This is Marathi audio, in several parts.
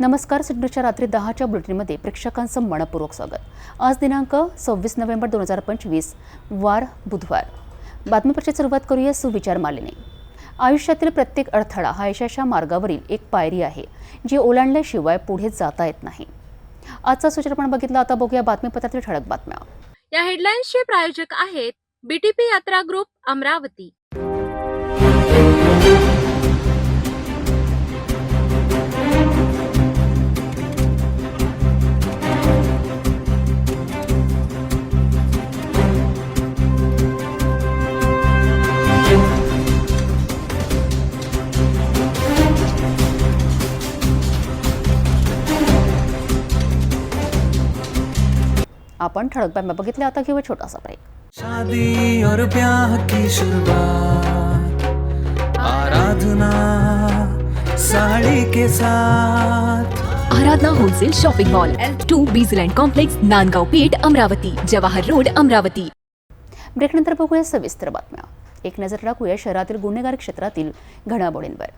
नमस्कार. सिडनीच्या रात्री 10च्या बुलेटिनमध्ये प्रेक्षकांचं मनपूर्वक स्वागत. आज दिनांक 26 नोव्हेंबर 2025 वार बुधवार. बातमीपत्राची सुरुवात करूया सुविचार मालेने. आयुष्यातील प्रत्येक अडथळा हा यशाच्या मार्गावरील एक पायरी आहे जी ओलांडल्याशिवाय पुढे जाता येत नाही. आजचा सूचना आपण बघितला. आता बघूया बातमीपत्रातील ठळक बातम्या. या हेडलाईन्सचे प्रायोजक आहेत बीटीपी यात्रा ग्रुप अमरावती. आपण ठळक बातम्या बघितल्या. आता घेऊया छोटासा ब्रेक. शादी और ब्याह की शुरुआत आराधना साड़ी के साथ. Aradhana wholesale shopping mall L2 बीझलँड कॉम्प्लेक्स, नांदगाव पेठ, अमरावती, जवाहर रोड, अमरावती. ब्रेकनंतर बघूया सविस्तर बातम्या. एक नजर टाकूया शहरातील गुन्हेगारी क्षेत्रातील घडामोडींवर.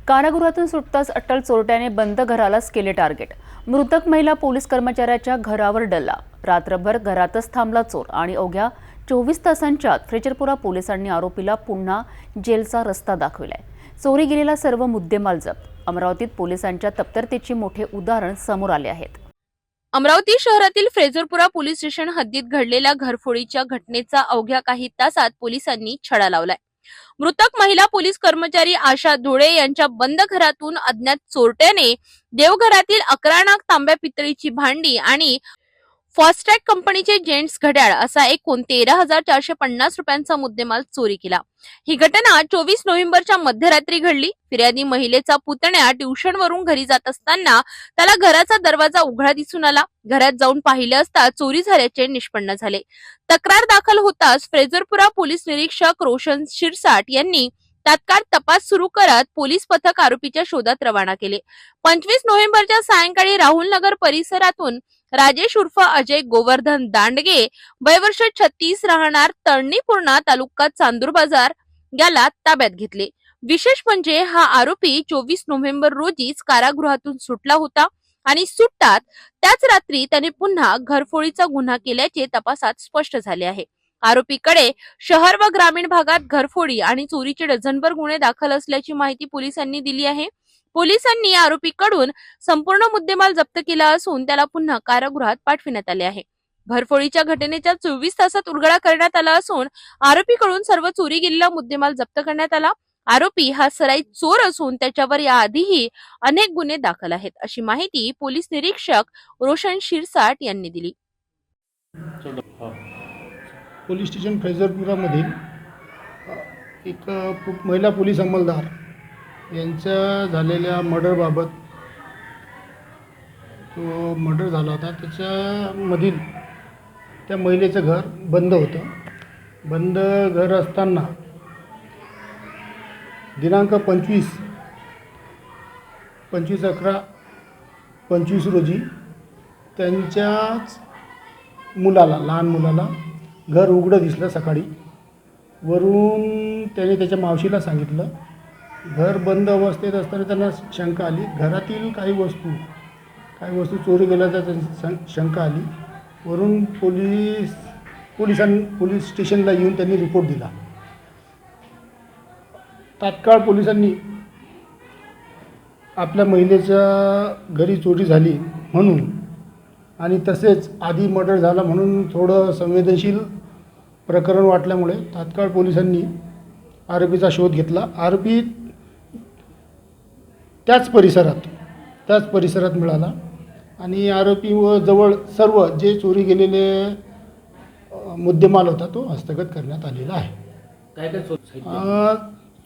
कारागृहातून सुटताच अट्टल चोरट्याने बंद घरालाच केले टार्गेट. मृतक महिला पोलीस कर्मचाऱ्याच्या घरावर डल्ला. रात्रभर घरातच थांबला चोर आणि अवघ्या 24 तासांच्या आत फ्रेजरपुरा पोलिसांनी आरोपीला पुन्हा जेलचा रस्ता दाखविलाय. चोरी गेलेला सर्व मुद्देमाल जप्त. अमरावतीत पोलिसांच्या तत्परतेचे मोठे उदाहरण समोर आले आहेत. अमरावती शहरातील फ्रेजरपुरा पोलीस स्टेशन हद्दीत घडलेल्या घरफोडीच्या घटनेचा अवघ्या काही तासात पोलिसांनी छडा लावलाय. मृतक महिला पोलीस कर्मचारी आशा धुळे यांच्या बंद घरातून अज्ञात चोरट्याने देवघरातील 11 नग तांब्या पितळीची भांडी आणि फॉस्ट्रॅक कंपनीचे जेंट्स घड्याळ असा एकूण 13,450 रुपयांचा मुद्देमाल चोरी केला. ही घटना 24 नोव्हेंबरच्या मध्यरात्री घडली. फिर्यादी महिलेचा पुतण्या ट्युशनवरून घरी जात असताना त्याला घराचा दरवाजा उघडा दिसून आला. घरात जाऊन पाहिले असता चोरी झाल्याचे निष्पन्न झाले. तक्रार दाखल होताच फ्रेजरपुरा पोलीस निरीक्षक रोशन शिरसाट यांनी तात्काळ तपास सुरू करत पोलीस पथक आरोपीच्या शोधात रवाना केले. 25 नोव्हेंबरच्या सायंकाळी राहुल नगर परिसरातून राजेश उर्फ अजय गोवर्धन दांडगे, वयवर्ष 36, राहणार तळणीपूर्णा, तालुका चांदूर बाजार याला ताब्यात घेतले. विशेष म्हणजे हा आरोपी 24 नोव्हेंबर रोजीच कारागृहातून सुटला होता आणि सुटतात त्याच रात्री त्याने पुन्हा घरफोडीचा गुन्हा केल्याचे तपासात स्पष्ट झाले आहे. आरोपीकडे शहर व ग्रामीण भागात घरफोडी आणि चोरीचे डझनभर गुन्हे दाखल असल्याची माहिती पोलिसांनी दिली आहे. पोलिसांनी आरोपीकडून संपूर्ण मुद्देमाल जप्त केला असून त्याला पुन्हा कारागृहात पाठविण्यात आले आहे. घरफोडीच्या घटनेच्या 24 तासात उलगडा करण्यात आला असून आरोपीकडून सर्व चोरी गेलेला मुद्देमाल जप्त करण्यात आला. आरोपी हा सराईत चोर असून त्याच्यावर याआधीही अनेक गुन्हे दाखल आहेत, अशी माहिती पोलीस निरीक्षक रोशन शिरसाट यांनी दिली. पोलीस स्टेशन फ्रेजरपुरामधील एक महिला पोलीस अंमलदार यांच्या झालेल्या मर्डरबाबत, तो मर्डर झाला होता त्याच्यामधील त्या महिलेचं घर बंद होतं. बंद घर असताना दिनांक 25/11/25 रोजी त्यांच्याच मुलाला, लहान मुलाला घर उघडं दिसलं सकाळी. वरून त्याने त्याच्या मावशीला सांगितलं. घर बंद अवस्थेत असताना त्यांना शंका आली. घरातील काही वस्तू चोरी गेल्याचा शंका आली. वरून पोलीस स्टेशनला येऊन त्यांनी रिपोर्ट दिला. तात्काळ पोलिसांनी आपल्या महिलेच्या घरी चोरी झाली म्हणून आणि तसेच आधी मर्डर झाला म्हणून थोडं संवेदनशील प्रकरण वाटल्यामुळे तात्काळ पोलिसांनी आरोपीचा शोध घेतला. आरोपी त्याच परिसरात मिळाला आणि आरोपी व जवळ सर्व जे चोरी गेलेले मुद्देमाल होता तो हस्तगत करण्यात आलेला आहे. काय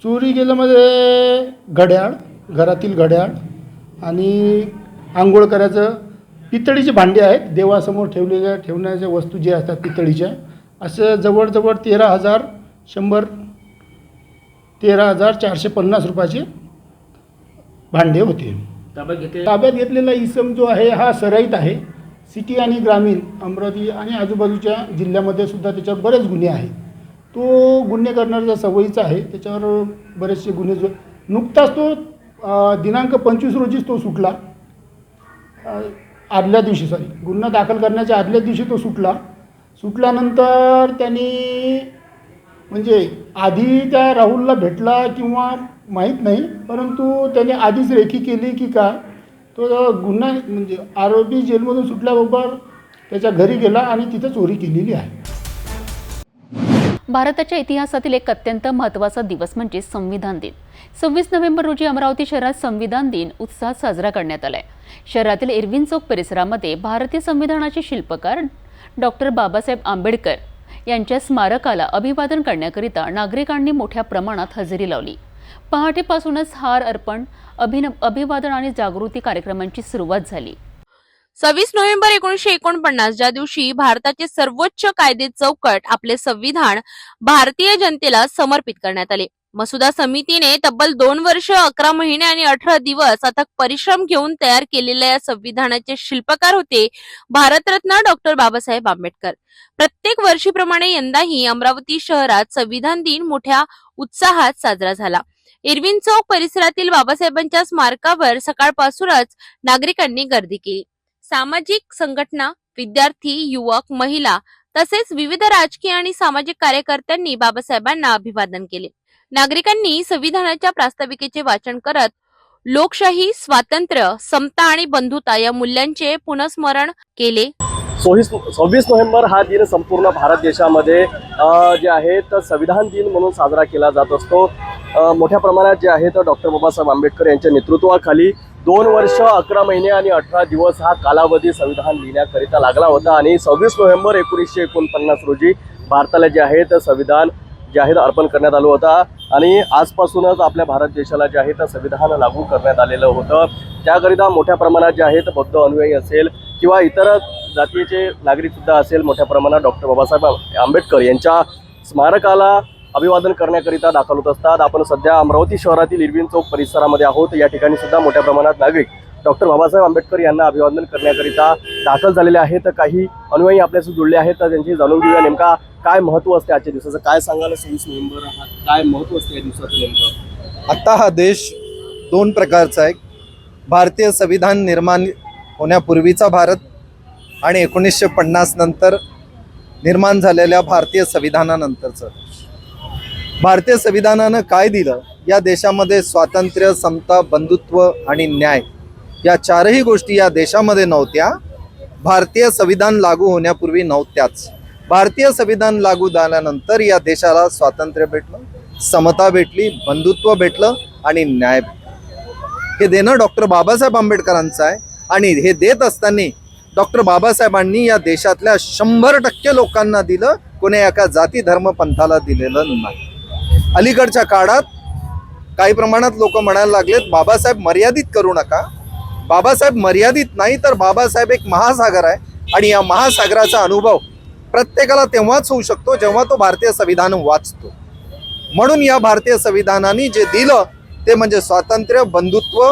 चोरी गेल्यामध्ये घड्याळ, घरातील घड्याळ आणि आंघोळ करायचं पितळीची भांडी आहेत. देवासमोर ठेवण्याच्या वस्तू जे असतात पितळीच्या, असं जवळजवळ 13,450 रुपयाचे भांडे होते. ताब्यात घेतलेला इसम जो आहे हा सराईत आहे. सिटी आणि ग्रामीण अमरावती आणि आजूबाजूच्या जिल्ह्यामध्ये सुद्धा त्याच्यावर बरेच गुन्हे आहेत. तो गुन्हे करणाऱ्या सवयीचा आहे. त्याच्यावर बरेचसे गुन्हे नुकताच तो दिनांक 25 रोजीच तो सुटला. आदल्या दिवशी गुन्हा दाखल करण्याच्या आदल्या दिवशी तो सुटल्यानंतर त्यांनी म्हणजे आधी त्या राहुलला भेटला किंवा माहीत नाही, परंतु त्याने आधीच रेखी केली की काय तो गुन्हा म्हणजे आरोपी जेलमधून सुटल्याबरोबर त्याच्या घरी गेला आणि तिथे चोरी केलेली आहे. भारताच्या इतिहासातील एक अत्यंत महत्त्वाचा दिवस म्हणजे संविधान दिन. 26 नोव्हेंबर रोजी अमरावती शहरात संविधान दिन उत्साहात साजरा करण्यात आलाय. शहरातील इरविन चौक परिसरामध्ये भारतीय संविधानाचे शिल्पकार डॉक्टर बाबासाहेब आंबेडकर यांच्या स्मारकाला अभिवादन करण्याकरिता नागरिकांनी मोठ्या प्रमाणात हजेरी लावली. पहाटेपासूनच हार अर्पण, अभिवादन आणि जागृती कार्यक्रमांची सुरुवात झाली. 26 नोव्हेंबर 1949 ज्या दिवशी भारताचे सर्वोच्च कायदे चौकट आपले संविधान भारतीय जनतेला समर्पित करण्यात आले. मसुदा समितीने तब्बल 2 वर्ष 11 महिने आणि 18 दिवस अथक परिश्रम घेऊन तयार केलेल्या या संविधानाचे शिल्पकार होते भारतरत्न डॉक्टर बाबासाहेब आंबेडकर. प्रत्येक वर्षीप्रमाणे यंदाही अमरावती शहरात संविधान दिन मोठ्या उत्साहात साजरा झाला. इरविन चौक परिसरातील बाबासाहेबांच्या स्मारकावर सकाळपासूनच नागरिकांनी गर्दी केली. सामाजिक संघटना, विद्यार्थी, युवक, महिला तसेच विविध राजकीय आणि सामाजिक कार्यकर्त्यांनी बाबासाहेबांना अभिवादन केले. नागरिकांनी संविधानाच्या प्रास्ताविकेचे वाचन करत लोकशाही, स्वातंत्र्य, समता आणि बंधुता या मूल्यांचे पुनस्मरण केले. 26 नोव्हेंबर हा दिन संपूर्ण भारत देशामध्ये जे आहे तर संविधान दिन म्हणून साजरा केला जात असतो. मोठ्या प्रमाणात जे आहे तर डॉक्टर बाबासाहेब आंबेडकर यांच्या नेतृत्वाखाली 2 वर्ष 11 महिने आणि 18 दिवस हा कालावधी संविधान लिहिण्याकरिता लागला होता आणि 26 नोव्हेंबर 1949 रोजी भारताला जे आहे तर संविधान जे आहे अर्पण करण्यात आलं होतं आणि आजपासूनच आपल्या भारत देशाला जे आहे तर संविधान लागू करण्यात आलेलं होतं. त्याकरिता मोठ्या प्रमाणात जे आहे तर बौद्ध अनुयायी असेल किंवा इतर जातीचे नागरिक सुद्धा असेल मोठ्या प्रमाणात डॉक्टर बाबासाहेब आंबेडकर यांच्या स्मारकाला अभिवादन करण्याकरिता दाखल होत असतात. आपण सध्या अमरावती शहरातील इरविन चौक परिसरामध्ये आहोत. या ठिकाणी सुद्धा मोठ्या प्रमाणात नागरिक डॉक्टर बाबासाहेब आंबेडकर यांना अभिवादन करण्याकरिता दाखल झालेले आहेत. काही अनुयायी आपल्याशी जुळले आहेत तर त्यांची जाणून घेऊया नेमका काय महत्त्व असते आजच्या दिवसाचं. काय सांगाल 26 नोव्हेंबर हा काय महत्त्व असते या दिवसाचं नेमकं? आता हा देश 2 प्रकारचा आहे. भारतीय संविधान निर्माण होण्यापूर्वीचा भारत आणि 1950 नंतर निर्माण झालेल्या भारतीय संविधानानंतरचं. भारतीय संविधानानं काय दिलं? या देशामध्ये स्वातंत्र्य, समता, बंधुत्व आणि न्याय या 4ही गोष्टी या देशामध्ये नव्हत्या. भारतीय संविधान लागू होण्यापूर्वी नव्हत्याच. भारतीय संविधान लागू झाल्यानंतर या देशाला स्वातंत्र्य भेटलं, समता भेटली, बंधुत्व भेटलं आणि न्याय भेटलं. हे देणं डॉक्टर बाबासाहेब आंबेडकरांचं आहे आणि हे देत असताना डॉक्टर बाबासाहेबांनी या देशातल्या 100% लोकांना दिलं, कोणी एका जाती धर्म पंथाला दिलेलं नाही. अलीकडच्या काळात काही प्रमाणात लोक म्हणायला लागलेत बाबासाहेब मर्यादित करू नका. बाबासाहेब मर्यादित नाही तर बाबासाहेब एक महासागर आहे आणि या महासागराचा अनुभव प्रत्येकाला तेव्हाच होऊ शकतो जेव्हा तो भारतीय संविधान वाचतो. म्हणून या भारतीय संविधानाने जे दिलं ते म्हणजे स्वातंत्र्य, बंधुत्व,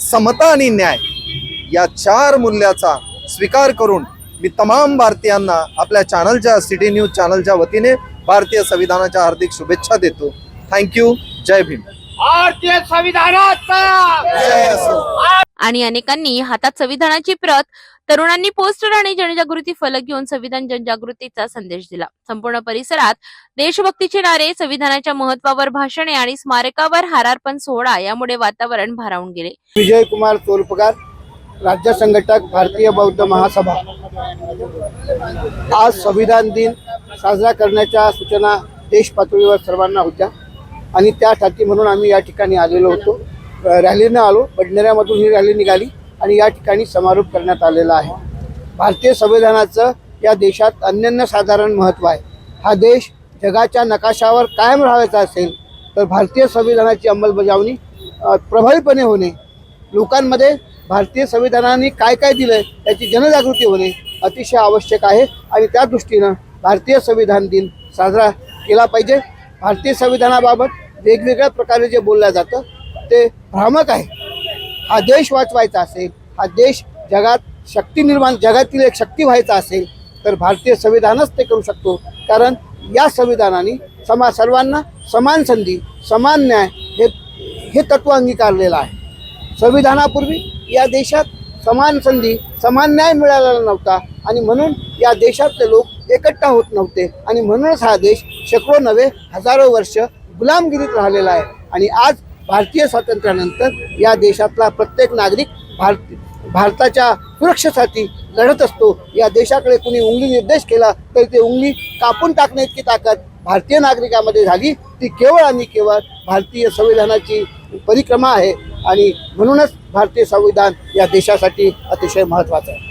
समता आणि न्याय या 4 मूल्याचा स्वीकार करून मी तमाम भारतीयांना आपल्या चॅनलच्या सिटी न्यूज चॅनलच्या वतीने भारतीय संविधानाच्या हार्दिक शुभेच्छा देतो. थँक्यू. जय भीम. भारतीय संविधानाचा जय असो. आणि अनेकांनी हातात संविधानाची प्रत, तरुणांनी पोस्टर आणि जनजागृती फलक घेऊन संविधान जनजागृतीचा संदेश दिला. संपूर्ण परिसरात देशभक्तीचे नारे, संविधानाच्या महत्वावर भाषणे आणि स्मारकावर हारार्पण सोहळा यामुळे वातावरण भारावून गेले. विजयकुमार तोरपगार, राज्य संघटक, भारतीय बौद्ध महासभा. आज संविधान दिन साजरा करण्याच्या सूचना देश पातळीवर सर्वांना होत्या आणि त्यासाठी म्हणून आम्ही या ठिकाणी आलेलो होतो. रॅलीनं आलो. बडनेऱ्यामधून ही रॅली निघाली आणि या ठिकाणी समारोप करण्यात आलेला आहे. भारतीय संविधानाचं या देशात अनन्यसाधारण महत्त्व आहे. हा देश जगाच्या नकाशावर कायम राहायचा असेल तर भारतीय संविधानाची अंमलबजावणी प्रभावीपणे होणे, लोकांमध्ये भारतीय संविधानाने काय काय दिलं आहे त्याची जनजागृती होणे अतिशय आवश्यक आहे आणि त्या दृष्टीनं भारतीय संविधान दिन साजरा केला पाहिजे. भारतीय संविधानाबाबत वेगवेगळ्या प्रकारे जे बोललं जातं ते भ्रामक आहे. हा देश वाचवायचा असेल, हा देश जगातील एक शक्ती व्हायचा असेल तर भारतीय संविधानच ते करू शकतो. कारण या संविधानाने सर्वांना समान संधी समान न्याय हे तत्व अंगीकारलेलं आहे. संविधानापूर्वी या देशात समान संधी समान न्याय मिळालेला नव्हता आणि म्हणून या देशातले लोक एकट्ठा होत नव्हते आणि म्हणूनच हा देश शेकडो नव्हे हजारो वर्ष गुलामगिरीत राहिलेला आहे. आणि आज भारतीय स्वातंत्र्यानंतर या देशातला प्रत्येक नागरिक भारताच्या सुरक्षेसाठी लढत असतो. या देशाकडे कुणी उंगली निर्देश केला तर ते उंगली कापून टाकण्याची ताकद भारतीय नागरिकांमध्ये झाली. ती केवळ आणि केवळ भारतीय संविधानाची परिक्रमा आहे आणि म्हणूनच भारतीय संविधान या देशासाठी अतिशय महत्त्वाचं आहे.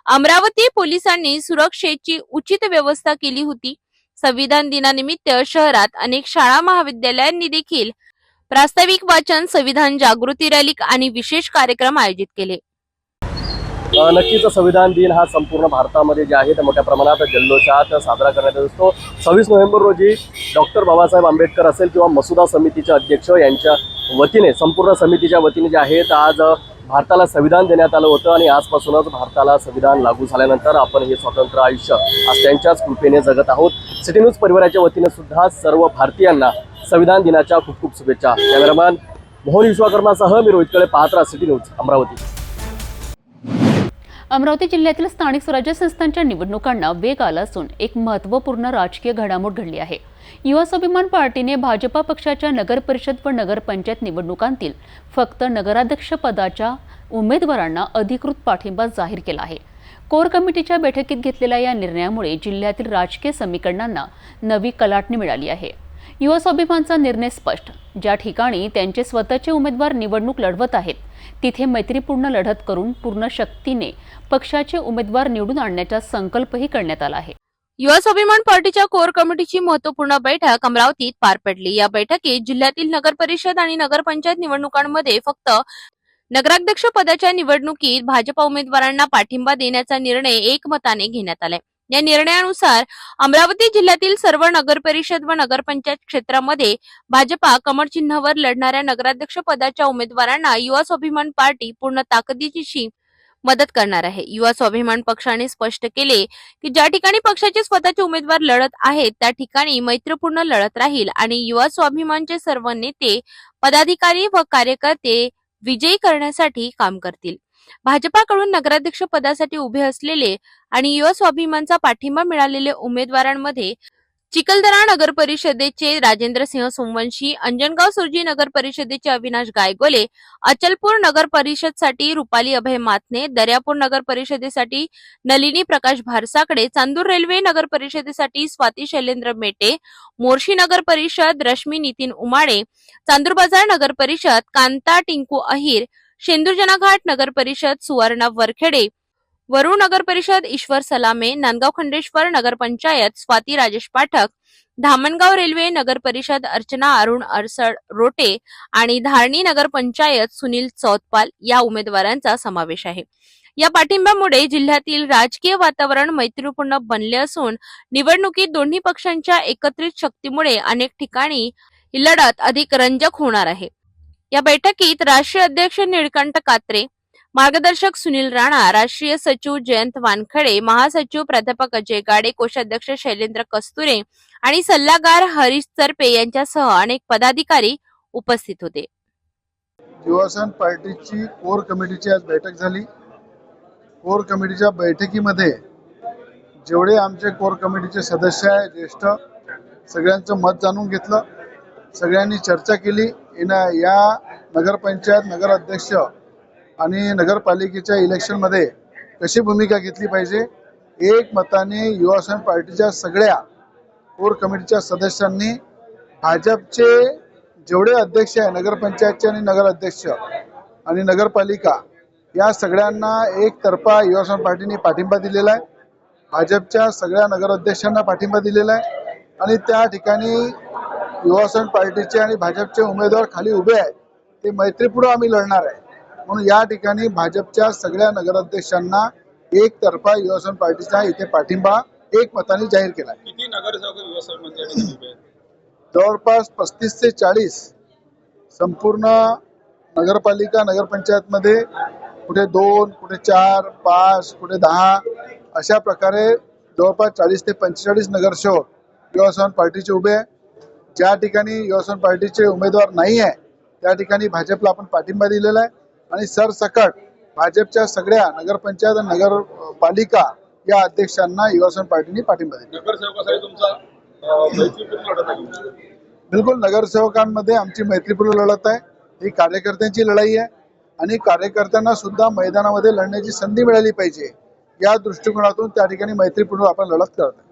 अमरावती पोलिसांनी सुरक्षेची उचित व्यवस्था केली होती. संविधान दिनानिमित्त शहरात अनेक शाळा महाविद्यालयांनी देखील प्रास्ताविक वाचन, संविधान जागृती रॅली आणि विशेष कार्यक्रम आयोजित केले. नक्कीच संविधान दिन हा संपूर्ण भारतामध्ये जे आहे त्या मोठ्या प्रमाणात जल्लोषात साजरा करण्यात येत असतो. 26 नोव्हेंबर रोजी डॉक्टर बाबासाहेब आंबेडकर असेल किंवा मसुदा समितीचे अध्यक्ष यांच्या वतीने संपूर्ण समितीच्या वतीने जे आहेत आज भारताला संविधान देण्यात आलं होतं आणि आजपासूनच भारताला संविधान लागू झाल्यानंतर आपण हे स्वतंत्र आयुष्य आज त्यांच्याच कृपेने जगत आहोत. सिटी न्यूज परिवाराच्या वतीने सुद्धा सर्व भारतीयांना संविधान दिनाच्या खूप खूप शुभेच्छा. कॅमेरामॅन मोहन विश्वकर्मासह मी रोहित कळे, पाहत राहा सिटी न्यूज अमरावती. अमरावती जिल्ह्यातील स्थानिक स्वराज्य संस्थांच्या निवडणुकांना वेग आला असून एक महत्त्वपूर्ण राजकीय घडामोड घडली आहे. युवा स्वाभिमान पार्टीने भाजपा पक्षाच्या नगर परिषद व नगरपंचायत निवडणुकांतील फक्त नगराध्यक्ष पदाच्या उमेदवारांना अधिकृत पाठिंबा जाहीर केला आहे. कोर कमिटीच्या बैठकीत घेतलेल्या या निर्णयामुळे जिल्ह्यातील राजकीय समीकरणांना नवी कलाटणी मिळाली आहे. युवा स्वाभिमानचा निर्णय स्पष्ट. ज्या ठिकाणी त्यांचे स्वतःचे उमेदवार निवडणूक लढवत आहेत तिथे मैत्रीपूर्ण लढत करून पूर्ण शक्तीने पक्षाचे उमेदवार निवडून आणण्याचा संकल्पही करण्यात आला आहे. युवा स्वाभिमान पार्टीच्या कोर कमिटीची महत्वपूर्ण बैठक अमरावतीत पार पडली. या बैठकीत जिल्ह्यातील नगर परिषद आणि नगरपंचायत निवडणुकांमध्ये फक्त नगराध्यक्ष पदाच्या निवडणुकीत भाजपा उमेदवारांना पाठिंबा देण्याचा निर्णय एकमताने घेण्यात आलाय. या निर्णयानुसार अमरावती जिल्ह्यातील सर्व नगर परिषद व नगरपंचायत क्षेत्रामध्ये भाजपा कमळ चिन्हावर लढणाऱ्या नगराध्यक्ष पदाच्या उमेदवारांना युवा स्वाभिमान पार्टी पूर्ण ताकदीची मदत करणार आहे. युवा स्वाभिमान पक्षाने स्पष्ट केले की ज्या ठिकाणी पक्षाचे स्वतःचे उमेदवार लढत आहेत त्या ठिकाणी मैत्रीपूर्ण लढत राहील आणि युवा स्वाभिमानचे सर्व नेते, पदाधिकारी व कार्यकर्ते विजयी करण्यासाठी काम करतील. भाजपाकडून नगराध्यक्ष पदासाठी उभे असलेले आणि युवा स्वाभिमानचा पाठिंबा मिळालेले उमेदवारांमध्ये चिखलदरा नगर परिषदेचे राजेंद्र सिंह सोमवंशी, अंजनगाव सुरजी नगर परिषदेचे अविनाश गायगोले, अचलपूर नगर परिषदसाठी रुपाली अभय मातने, दर्यापूर नगर परिषदेसाठी नलिनी प्रकाश भारसाकडे, चांदूर रेल्वे नगर परिषदेसाठी स्वाती शैलेंद्र मेटे, मोर्शी नगर परिषद रश्मी नितीन उमाडे, चांदूर बाजार नगर परिषद कांता टिंकू अहिर, शेंदूरजना घाट नगर परिषद सुवर्णा वरखेडे, वरुळ नगर परिषद ईश्वर सलामे, नांदगाव खंडेश्वर नगर पंचायत स्वाती राजेश पाठक, धामणगाव रेल्वे नगर परिषद अर्चना अरुण अरसड रोटे आणि धारणी नगर पंचायत सुनील चौतपाल या उमेदवारांचा समावेश आहे. या पाठिंब्यामुळे जिल्ह्यातील राजकीय वातावरण मैत्रीपूर्ण बनले असून निवडणुकीत दोन्ही पक्षांच्या एकत्रित शक्तीमुळे अनेक ठिकाणी ही लढत अधिक रंजक होणार आहे. या बैठकीत राष्ट्रीय अध्यक्ष निळकंठ कात्रे, मार्गदर्शक सुनील राणा, राष्ट्रीय सचिव जयंत वानखडे, महासचिव प्राध्यापक अजय गाडे, कोषाध्यक्ष शैलेंद्र कस्तुरे आणि सल्लागार हरीश चरपे यांच्यासह अनेक पदाधिकारी उपस्थित होते. युवासेना पार्टीची कोर कमिटीची आज बैठक झाली. कोर कमिटीच्या बैठकीमध्ये जेवढे आमचे कोर कमिटीचे सदस्य आहे ज्येष्ठ सगळ्यांचं मत जाणून घेतलं. सगळ्यांनी चर्चा केली. या नगरपंचायत, नगराध्यक्ष आणि नगरपालिकेच्या इलेक्शनमध्ये कशी भूमिका घेतली पाहिजे. एक मताने युवासेना पार्टीच्या सगळ्या कोर कमिटीच्या सदस्यांनी भाजपचे जेवढे अध्यक्ष आहे नगरपंचायतचे आणि नगराध्यक्ष आणि नगरपालिका या सगळ्यांना एकतर्फा युवासेना पार्टीने पाठिंबा दिलेला आहे. भाजपच्या सगळ्या नगराध्यक्षांना पाठिंबा दिलेला आहे आणि त्या ठिकाणी युवासेना पार्टीचे आणि भाजपचे उमेदवार खाली उभे आहेत. ते मैत्रीपूर्ण आम्ही लढणार आहे. म्हणून या ठिकाणी भाजपच्या सगळ्या नगराध्यक्षांना एकतर्फा युवासेना पार्टीचा इथे पाठिंबा एकमताने जाहीर केला. किती नगरसेवक युवासेना जवळपास 35 ते 40 संपूर्ण नगरपालिका नगरपंचायतमध्ये कुठे 2, कुठे 4, 5, कुठे 10 अशा प्रकारे जवळपास 40 ते 45 नगरसेवक युवासेना पार्टीचे उभे आहे. ज्या ठिकाणी युवासेना पार्टीचे उमेदवार नाही आहे त्या ठिकाणी भाजपला आपण पाठिंबा दिलेला आहे आणि सरसकट भाजपच्या सगळ्या नगरपंचायत आणि नगरपालिका या अध्यक्षांना युवासेना पार्टीने पाठिंबा दिला. नगरसेवकासाठी तुमचा मैत्रीपूर्ण लढत आहे. बिलकुल नगरसेवकांमध्ये आमची मैत्रीपूर्ण लढत आहे. ही कार्यकर्त्यांची लढाई आहे आणि कार्यकर्त्यांना सुद्धा मैदानामध्ये लढण्याची संधी मिळाली पाहिजे या दृष्टिकोनातून त्या ठिकाणी मैत्रीपूर्ण आपण लढत करत आहे.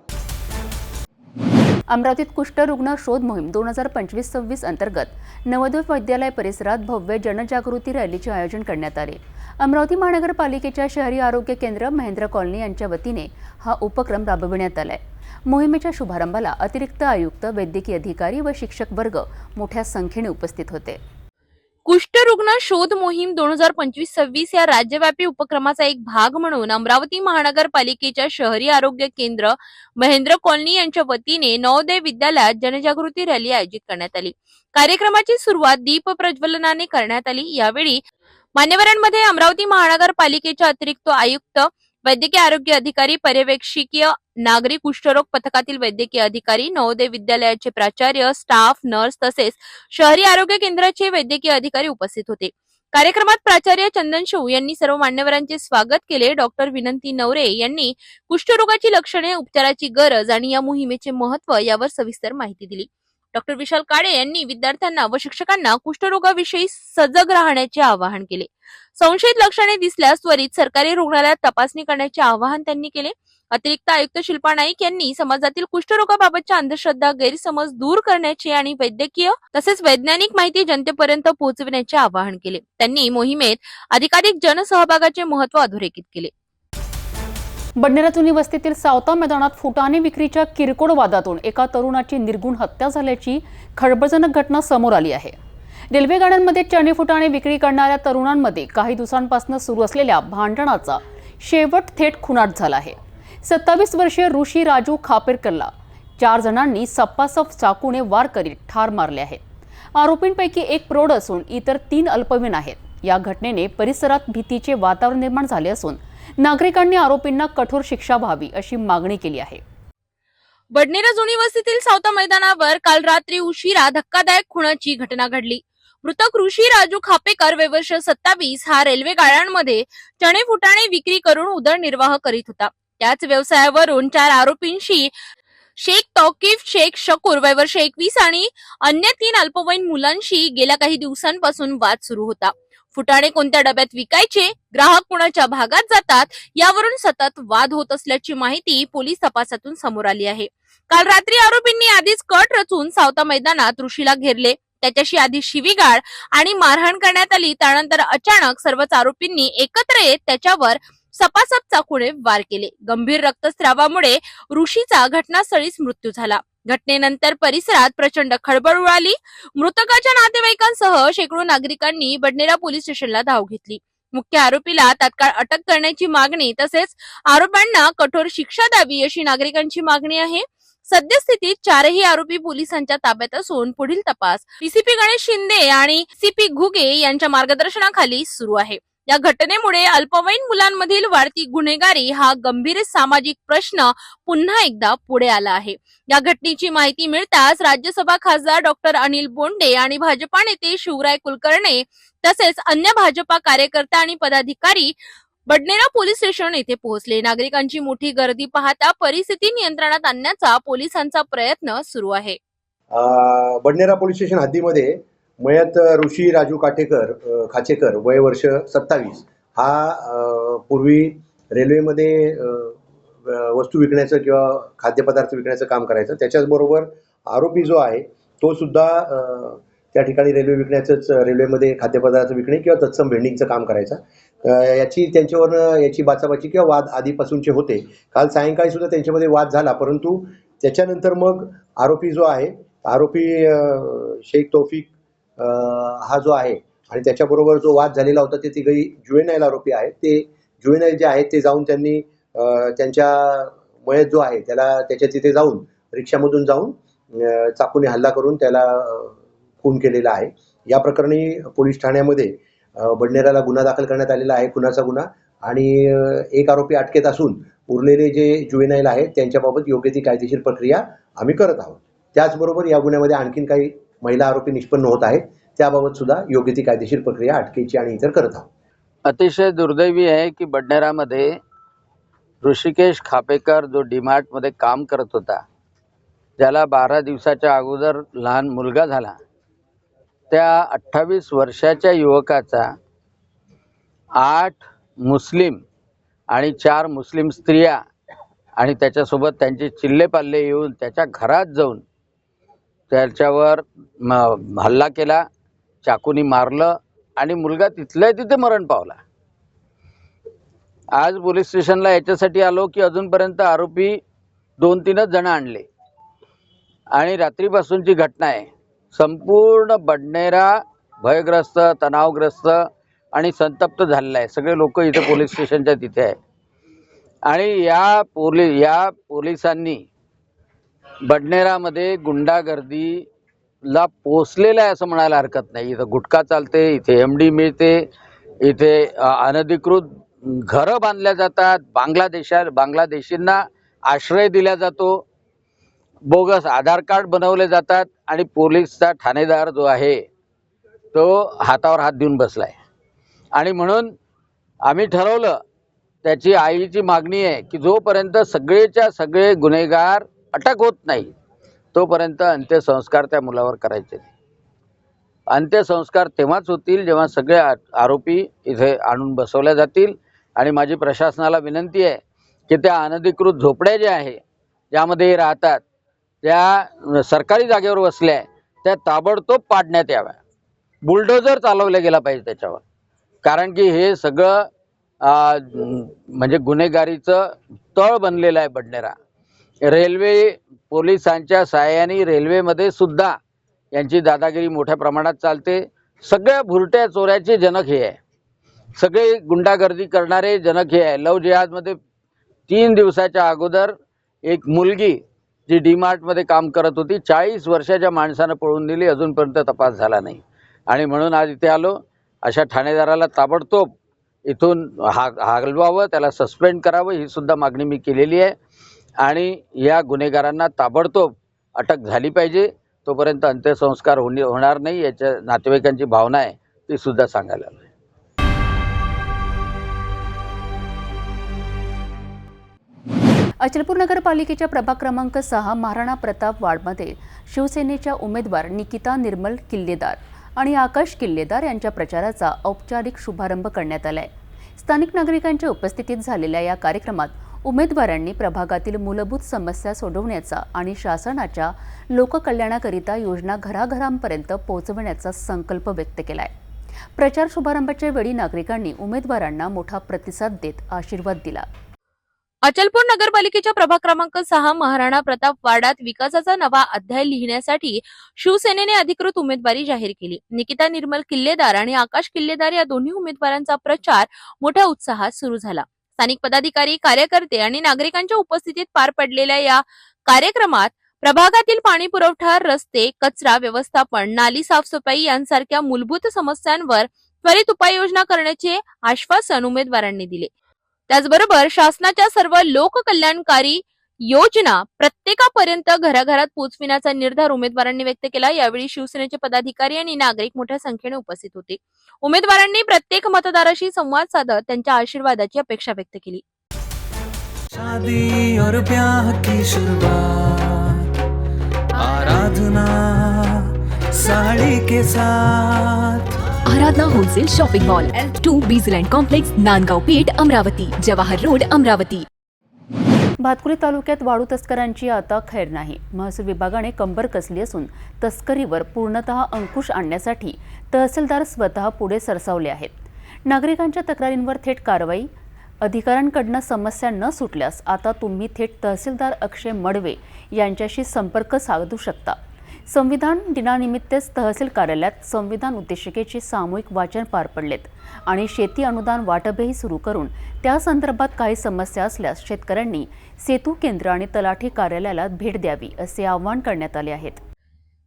अमरावतीत कुष्ठरुग्ण शोध मोहीम 2025-26 अंतर्गत नवोदय विद्यालय परिसरात भव्य जनजागृती रॅलीचे आयोजन करण्यात आले. अमरावती महानगरपालिकेच्या शहरी आरोग्य केंद्र महेंद्र कॉलनी यांच्या वतीने हा उपक्रम राबविण्यात आलाय. मोहिमेच्या शुभारंभाला अतिरिक्त आयुक्त, वैद्यकीय अधिकारी व शिक्षक वर्ग मोठ्या संख्येने उपस्थित होते. कुष्ठरुग्ण शोध मोहीम 2025-26 या राज्यव्यापी उपक्रमाचा एक भाग म्हणून अमरावती महानगरपालिकेच्या शहरी आरोग्य केंद्र महेंद्र कॉलनी यांच्या वतीने नवोदय विद्यालयात जनजागृती रॅली आयोजित करण्यात आली. कार्यक्रमाची सुरुवात दीप प्रज्वलनाने करण्यात आली. यावेळी मान्यवरांमध्ये अमरावती महानगरपालिकेचे अतिरिक्त आयुक्त, वैद्यकीय आरोग्य अधिकारी, पर्यवेक्षकीय नागरिक कुष्ठरोग पथकातील वैद्यकीय अधिकारी, नवोदय विद्यालयाचे प्राचार्य, स्टाफ, नर्स तसेच शहरी आरोग्य केंद्राचे वैद्यकीय अधिकारी उपस्थित होते. कार्यक्रमात प्राचार्य चंदन शो यांनी सर्व मान्यवरांचे स्वागत केले. डॉक्टर विनंती नवरे यांनी कुष्ठरोगाची लक्षणे, उपचाराची गरज आणि या मोहिमेचे महत्त्व यावर सविस्तर माहिती दिली. डॉक्टर विशाल काळे यांनी विद्यार्थ्यांना व शिक्षकांना कुष्ठरोगाविषयी सजग राहण्याचे आवाहन केले. संशयित लक्षणे दिसल्यास त्वरित सरकारी रुग्णालयात तपासणी करण्याचे आवाहन त्यांनी केले. अतिरिक्त आयुक्त शिल्पा नाईक यांनी समाजातील कुष्ठरोगाबाबतच्या अंधश्रद्धा, गैरसमज दूर करण्याचे आणि वैद्यकीय तसेच वैज्ञानिक माहिती जनतेपर्यंत पोहोचविण्याचे आवाहन केले. त्यांनी मोहिमेत अधिकाधिक जनसहभागाचे महत्त्व अधोरेखित केले. बडनेरा वस्तीतील सावता मैदानात फुटाणे विक्रीच्या किरकोळ वादातून एका तरुणाची निर्गुण हत्या झाल्याची खळबळजनक घटना समोर आली आहे. रेल्वे गाड्यांमध्ये चणे फुटाणे विक्री करणाऱ्या तरुणांमध्ये काही दिवसांपासून सुरू असलेल्या भांडणाचा शेवट थेट खुनाट झाला आहे. 27 वर्षीय ऋषी राजू खापेरकरला 4 जणांनी सपासप चाकूने वार करीत ठार मारले आहेत. आरोपींपैकी एक प्रौढ असून इतर 3 अल्पवयीन आहेत. या घटनेने परिसरात भीतीचे वातावरण निर्माण झाले असून नागरिकांनी आरोपींना कठोर शिक्षा व्हावी अशी मागणी केली आहे. बडनेरा जुनी वस्तीतील सावता मैदानावर काल रात्री उशिरा धक्कादायक खुनाची घटना घडली. मृतक ऋषी राजू खापेकर वय वर्ष 27 हा रेल्वे गाड्यांमध्ये चणे फुटाणे विक्री करून उदरनिर्वाह करीत होता. त्याच व्यवसायावरून 4 आरोपींशी शेख तौकीफ शेख शकूर वय वर्ष 21 आणि अन्य 3 अल्पवयीन मुलांशी गेल्या काही दिवसांपासून वाद सुरू होता. फुटाणे कोणत्या डब्यात विकायचे, ग्राहक कुणाच्या भागात जातात यावरून सतत वाद होत असल्याची माहिती पोलीस तपासातून समोर आली आहे. काल रात्री आरोपींनी आधीच कट रचून सावता मैदानात ऋषीला घेरले. त्याच्याशी आधी शिवीगाळ आणि मारहाण करण्यात आली. त्यानंतर अचानक सर्वच आरोपींनी एकत्र येत त्याच्यावर सपासप चाकूने वार केले. गंभीर रक्तस्रावामुळे ऋषीचा घटनास्थळीच मृत्यू झाला. घटनेनंतर परिसरात प्रचंड खळबळ उडाली. मृतकाच्या नातेवाईकांसह शेकडो नागरिकांनी बडनेरा पोलीस स्टेशनला धाव घेतली. मुख्य आरोपीला तात्काळ अटक करण्याची मागणी तसेच आरोपांना कठोर शिक्षा द्यावी अशी नागरिकांची मागणी आहे. सद्यस्थितीत 4ही आरोपी पोलिसांच्या ताब्यात असून पुढील तपास पीसीपी गणेश शिंदे आणि सीपी घुगे यांच्या मार्गदर्शनाखाली सुरू आहे. या घटनेमुळे अल्पवयीन मुलांमधील वाढती गुन्हेगारी हा गंभीर सामाजिक प्रश्न पुन्हा एकदा पुढे आला आहे. या घटनेची माहिती मिळताच राज्यसभा खासदार डॉक्टर अनिल बोंडे आणि भाजपा नेते शिवराय कुलकर्णी तसेच अन्य भाजपा कार्यकर्ते आणि पदाधिकारी बडनेरा पोलीस स्टेशन येथे पोहोचले. नागरिकांची मोठी गर्दी पाहता परिस्थिती नियंत्रणात आणण्याचा पोलिसांचा प्रयत्न सुरू आहे. बडनेरा पोलीस स्टेशन हद्दीमध्ये मयत ऋषी राजू खाचेकर वय वर्ष 27 हा पूर्वी रेल्वेमध्ये वस्तू विकण्याचं किंवा खाद्यपदार्थ विकण्याचं काम करायचं. त्याच्याचबरोबर आरोपी जो आहे तो सुद्धा त्या ठिकाणी रेल्वेमध्ये खाद्यपदार्थ विकणे किंवा तत्सम व्हेंडिंगचं काम करायचं. याची बाचाबाची किंवा वाद आधीपासूनचे होते. काल सायंकाळी सुद्धा त्यांच्यामध्ये वाद झाला, परंतु त्याच्यानंतर मग आरोपी शेख तौफिक हा जो आहे आणि त्याच्याबरोबर जो वाद झालेला होता ते तिघही जुवेनाईल आरोपी आहेत. ते जुवेनाईल जे आहेत ते जाऊन त्यांनी त्यांच्या मयत जो आहे त्याला त्याच्या तिथे जाऊन रिक्षामधून जाऊन चाकूने हल्ला करून त्याला खून केलेला आहे. या प्रकरणी पोलीस ठाण्यामध्ये बडनेराला गुन्हा दाखल करण्यात आलेला आहे, खुनाचा गुन्हा, आणि एक आरोपी अटकेत असून उरलेले जे जुवेनाईल आहेत त्यांच्याबाबत योग्य ती कायदेशीर प्रक्रिया आम्ही करत आहोत. त्याचबरोबर या गुन्ह्यामध्ये आणखीन काही महिला आरोपी निष्पन्न होत आहेत, त्याबाबत सुद्धा योग्य ती कायदेशीर प्रक्रिया अटकेची आणि इतर करत आहोत. अतिशय दुर्दैवी आहे की बडनेरामध्ये ऋषिकेश खापेकर जो डीमार्टमध्ये काम करत होता, ज्याला 12 दिवसाच्या अगोदर लहान मुलगा झाला, त्या 28 वर्षाच्या युवकाचा 8 मुस्लिम आणि 4 मुस्लिम स्त्रिया आणि त्याच्यासोबत त्यांचे चिल्लेपाल्ले येऊन त्याच्या घरात जाऊन त्याच्यावर हल्ला केला, चाकूनी मारलं आणि मुलगा तिथल्या तिथे मरण पावला. आज पोलीस स्टेशनला याच्यासाठी आलो की अजूनपर्यंत आरोपी 2-3च जण आणले आणि रात्रीपासूनची घटना आहे. संपूर्ण बडनेरा भयग्रस्त, तणावग्रस्त आणि संतप्त झालेला आहे. सगळे लोक इथे पोलीस स्टेशनच्या तिथे आहे आणि या पोलिसांनी बडनेरामध्ये गुंडागर्दीला पोचलेलं आहे असं म्हणायला हरकत नाही. इथं गुटखा चालते, इथे MD मिळते, इथे अनधिकृत घरं बांधल्या जातात, बांगलादेशींना आश्रय दिला जातो, बोगस आधार कार्ड बनवले जातात आणि पोलीसचा ठाणेदार जो आहे तो हातावर हात देऊन बसलाय. आणि म्हणून आम्ही ठरवलं, त्याची आईची मागणी आहे की जोपर्यंत सगळेच्या सगळे गुन्हेगार अटक होत नाही तोपर्यंत अंत्यसंस्कार त्या मुलावर करायचे. अंत्यसंस्कार तेव्हाच होतील जेव्हा सगळे आरोपी इथे आणून बसवल्या जातील. आणि माझी प्रशासनाला विनंती आहे की त्या अनधिकृत झोपड्या ज्या आहे ज्यामध्ये राहतात त्या सरकारी जागेवर बसल्या त्या ताबडतोब पाडण्यात याव्या. बुलडोजर चालवला गेला पाहिजे त्याच्यावर, कारण की हे सगळं म्हणजे गुन्हेगारीचं तळ बनलेलं आहे बडनेरा. रेल्वे पोलिसांच्या सहाय्याने रेल्वेमध्ये सुद्धा यांची दादागिरी मोठ्या प्रमाणात चालते. सगळ्या भुरट्या चोऱ्याचे जनक हे आहे, सगळे गुंडागर्दी करणारे जनक हे आहे. लव जिहादमध्ये 3 दिवसाच्या अगोदर एक मुलगी जी डीमार्टमध्ये काम करत होती 40 वर्षाच्या माणसानं पळून दिली, अजूनपर्यंत तपास झाला नाही. आणि म्हणून आज इथे आलो. अशा ठाणेदाराला ताबडतोब इथून हलवावं, त्याला सस्पेंड करावं ही सुद्धा मागणी मी केलेली आहे. आणि या गुन्हेगारांना ताबडतोब अटक झाली पाहिजे. तोपर्यंत अंत्यसंस्कार होणार नाही याच्या नातेवाईकांची भावना आहे ती सुद्धा सांगायला हवी. अचलपूर नगरपालिकेच्या प्रभाग क्रमांक 6 महाराणा प्रताप वार्डमध्ये शिवसेनेच्या उमेदवार निकिता निर्मल किल्लेदार आणि आकाश किल्लेदार यांच्या प्रचाराचा औपचारिक शुभारंभ करण्यात आलाय. स्थानिक नागरिकांच्या उपस्थितीत झालेल्या या कार्यक्रमात उमेदवारांनी प्रभागातील मूलभूत समस्या सोडवण्याचा आणि शासनाच्या लोककल्याणाकरिता योजना घराघरांपर्यंत पोहोचवण्याचा संकल्प व्यक्त केलाय. प्रचार शुभारंभाच्या वेळी नागरिकांनी उमेदवारांना मोठा प्रतिसाद देत आशीर्वाद दिला. अचलपूर नगरपालिकेच्या प्रभाग क्रमांक 6 महाराणा प्रताप वार्डात विकासाचा नवा अध्याय लिहिण्यासाठी शिवसेनेने अधिकृत उमेदवारी जाहीर केली. निकिता निर्मल किल्लेदार आणि आकाश किल्लेदार या दोन्ही उमेदवारांचा प्रचार मोठ्या उत्साहात सुरू झाला. स्थानिक पदाधिकारी, कार्यकर्ते आणि नागरिकांच्या उपस्थितीत पार पडलेल्या या कार्यक्रमात प्रभागातील पाणी पुरवठा, रस्ते, कचरा व्यवस्थापन, नाली साफसफाई यांसारख्या मूलभूत समस्यांवर त्वरित उपाययोजना करण्याचे आश्वासन उमेदवारांनी दिले. त्याचबरोबर शासनाच्या सर्व लोककल्याणकारी योजना प्रत्येकापर्यंत घराघरात पोहोचविण्याचा निर्धार उमेदवारांनी व्यक्त केला. यावेळी शिवसेनेचे पदाधिकारी आणि नागरिक मोठ्या संख्येने उपस्थित होते. उमेदवारांनी प्रत्येक मतदाराशी संवाद साधत त्यांच्या आशीर्वादाची अपेक्षा व्यक्त केली. शादी और ब्याह की शुरुआत आराधना साड़ी के साथ. Aradhana wholesale shopping mall L2 बीजलँड कॉम्प्लेक्स, नांदगाव पेठ, अमरावती, जवाहर रोड, अमरावती. भातकुली तालुक्यात वाळू तस्करांची आता खैर नाही. महसूल विभागाने कंबर कसली असून तस्करीवर पूर्णतः अंकुश आणण्यासाठी तहसीलदार स्वतः पुढे सरसावले आहेत. नागरिकांच्या तक्रारींवर थेट कारवाई. अधिकाऱ्यांकडनं समस्या न सुटल्यास आता तुम्ही थेट तहसीलदार अक्षय मडवे यांच्याशी संपर्क साधू शकता. संविधान दिनानिमित्तच तहसील कार्यालयात संविधान उद्देशिकेचे सामूहिक वाचन पार पडलेत आणि शेती अनुदान वाटपही सुरू करून त्या संदर्भात काही समस्या असल्यास शेतकऱ्यांनी सेतू केंद्र आणि तलाठी कार्यालयाला भेट द्यावी असे आवाहन करण्यात आले आहेत.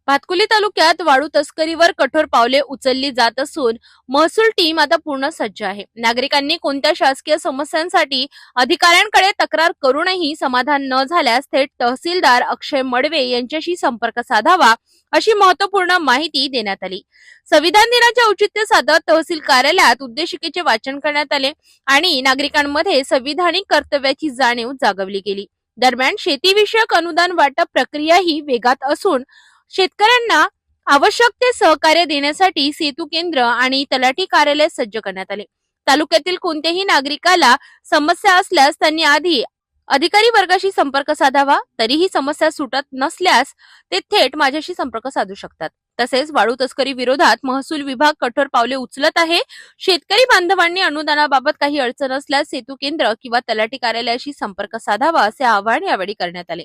भातकुली तालुक्यात वाळू तस्करीवर कठोर पावले उचलली जात असून महसूल टीम आता पूर्ण सज्ज आहे. नागरिकांनी कोणत्या शासकीय समस्यांसाठी अधिकाऱ्यांकडे तक्रार करूनही समाधान न झाल्यास थेट तहसीलदार अक्षय मडवे यांच्याशी संपर्क साधावा, अशी महत्त्वपूर्ण माहिती देण्यात आली. संविधान दिनाचे औचित्य साधत तहसील कार्यालयात उद्देशिकेचे वाचन करण्यात आले आणि नागरिकांमध्ये संविधानिक कर्तव्याची जाणीव जागवली गेली. दरम्यान शेतीविषयक अनुदान वाटप प्रक्रिया ही वेगात असून शेतकऱ्यांना आवश्यक ते सहकार्य देण्यासाठी सेतू केंद्र आणि तलाठी कार्यालय सज्ज करण्यात आले. तालुक्यातील कोणत्याही नागरिकाला समस्या असल्यास त्यांनी आधी अधिकारी वर्गाशी संपर्क साधावा. तरीही समस्या सुटत नसल्यास ते थेट माझ्याशी संपर्क साधू शकतात. तसेच वाळू तस्करी विरोधात महसूल विभाग कठोर पावले उचलत आहे. शेतकरी बांधवांनी अनुदानाबाबत काही अडचण असल्यास सेतू केंद्र किंवा तलाठी कार्यालयाशी संपर्क साधावा, असे आवाहन यावेळी करण्यात आले.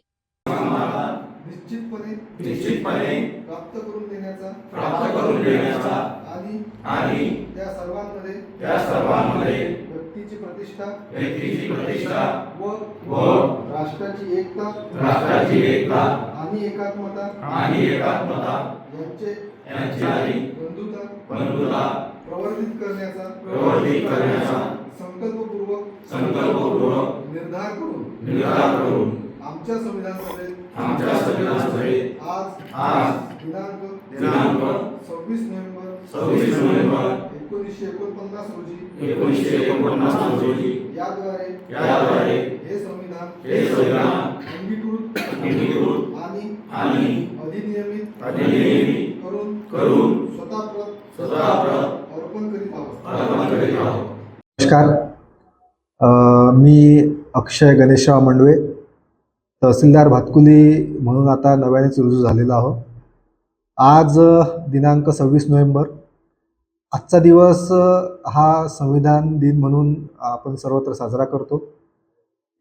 निश्चितपणे प्राप्त करून देण्याचा आणि त्या सर्वांमध्ये व्यक्तीची प्रतिष्ठा व राष्ट्राची एकता आणि एकात्मता यांची बंधुता प्रवर्धित करण्याचा संकल्पपूर्वक निर्धार करून आमच्या संविधान सभेत आज दिनांक 26 नोव्हेंबर 1949 रोजी याद्वारे हे संविधान अंगीकृत आणि अधिनियमित करून स्वतः अर्पण करीत आहोत. नमस्कार, मी अक्षय गणेशराव मंडवे, तहसीलदार भातकुली म्हणून आता नव्यानेच रुजू झालेला आहोत. आज दिनांक 26 नोव्हेंबर. आजचा दिवस हा संविधान दिन म्हणून आपण सर्वत्र साजरा करतो.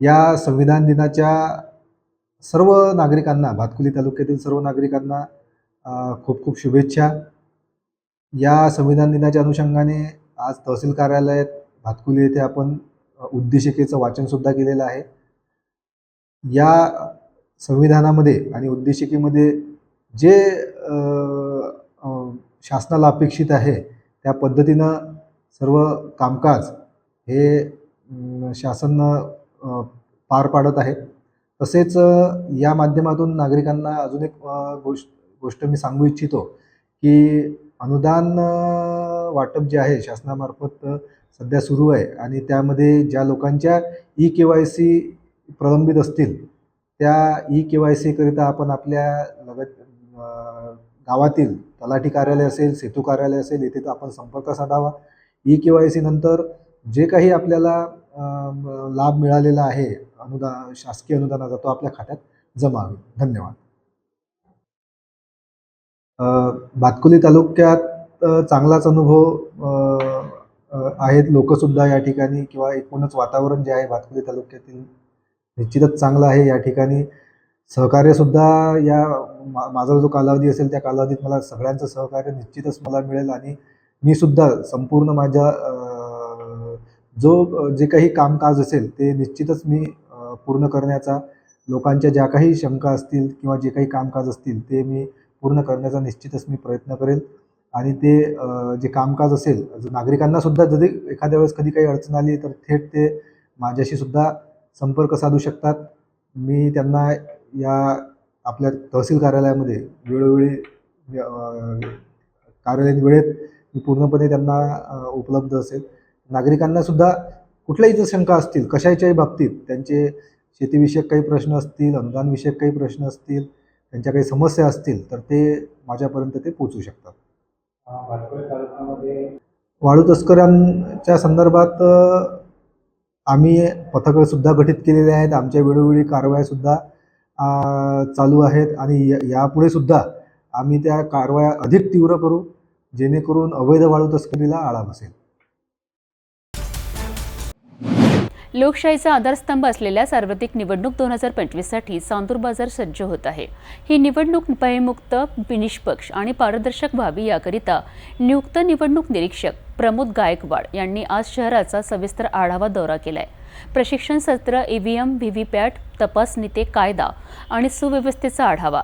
या संविधान दिनाच्या सर्व नागरिकांना, भातकुली तालुक्यातील सर्व नागरिकांना खूप खूप शुभेच्छा. या संविधान दिनाच्या अनुषंगाने आज तहसील कार्यालयात भातकुली येथे आपण उद्देशिकेचं वाचनसुद्धा केलेलं आहे. या संविधानामध्ये आणि उद्देशिकेमध्ये जे शासनाला अपेक्षित आहे त्या पद्धतीनं सर्व कामकाज हे शासन पार पाडत आहे. तसेच या माध्यमातून नागरिकांना अजून एक गोष्ट मी सांगू इच्छितो की अनुदान वाटप जे आहे शासनामार्फत सध्या सुरू आहे आणि त्यामध्ये ज्या लोकांच्या EKYC प्रलंबित असतील त्या EKYC करिता आपण आपल्या गावातील तलाठी कार्यालय असेल, सेतू कार्यालय असेल, येथे आपण संपर्क साधावा. EKYC नंतर जे काही आपल्याला लाभ मिळालेला आहे शासकीय अनुदानाचा, तो आपल्या खात्यात जमा होईल. धन्यवाद. भातकुली तालुक्यात चांगलाच अनुभव आहेत. लोकसुद्धा या ठिकाणी किंवा एकूणच वातावरण जे आहे भातकुली तालुक्यातील निश्चितच चांगलं आहे. या ठिकाणी सहकार्यसुद्धा माझा जो कालावधी असेल त्या कालावधीत मला सगळ्यांचं सहकार्य निश्चितच मला मिळेल आणि मी सुद्धा संपूर्ण माझ्या जे काही कामकाज असेल ते निश्चितच मी पूर्ण करण्याचा, लोकांच्या ज्या काही शंका असतील किंवा जे काही कामकाज असतील ते मी पूर्ण करण्याचा निश्चितच मी प्रयत्न करेल. आणि ते जे कामकाज असेल, नागरिकांना सुद्धा जरी एखाद्या वेळेस कधी काही अडचण आली तर थेट ते माझ्याशी सुद्धा संपर्क साधू शकतात. मी त्यांना या आपल्या तहसील कार्यालयामध्ये वेळोवेळी कार्यालयीन वेळेत मी पूर्णपणे त्यांना उपलब्ध असेल. नागरिकांना सुद्धा कुठल्याही जर शंका असतील कशाच्याही बाबतीत, त्यांचे शेतीविषयक काही प्रश्न असतील, अनुदानविषयक काही प्रश्न असतील, त्यांच्या काही समस्या असतील तर ते माझ्यापर्यंत ते पोचू शकतात. वाळू तस्करांच्या संदर्भात आम्ही पथकं सुद्धा गठीत केलेले आहेत. आमच्या वेळोवेळी कारवायासुद्धा चालू आहेत आणि यापुढे सुद्धा आम्ही त्या कारवाया अधिक तीव्र करू, जेणेकरून अवैध वाळू तस्करीला आळा बसेल. लोकशाहीचा आधारस्तंभ असलेल्या सार्वत्रिक निवडणूक 2025साठी चांदूर बाजार सज्ज होत आहे. ही निवडणूक भयमुक्त, निष्पक्ष आणि पारदर्शक व्हावी याकरिता नियुक्त निवडणूक निरीक्षक प्रमोद गायकवाड यांनी आज शहराचा सविस्तर आढावा दौरा केलाय. प्रशिक्षण सत्र, EVM, VVPAT, तपासणी ते कायदा आणि सुव्यवस्थेचा आढावा.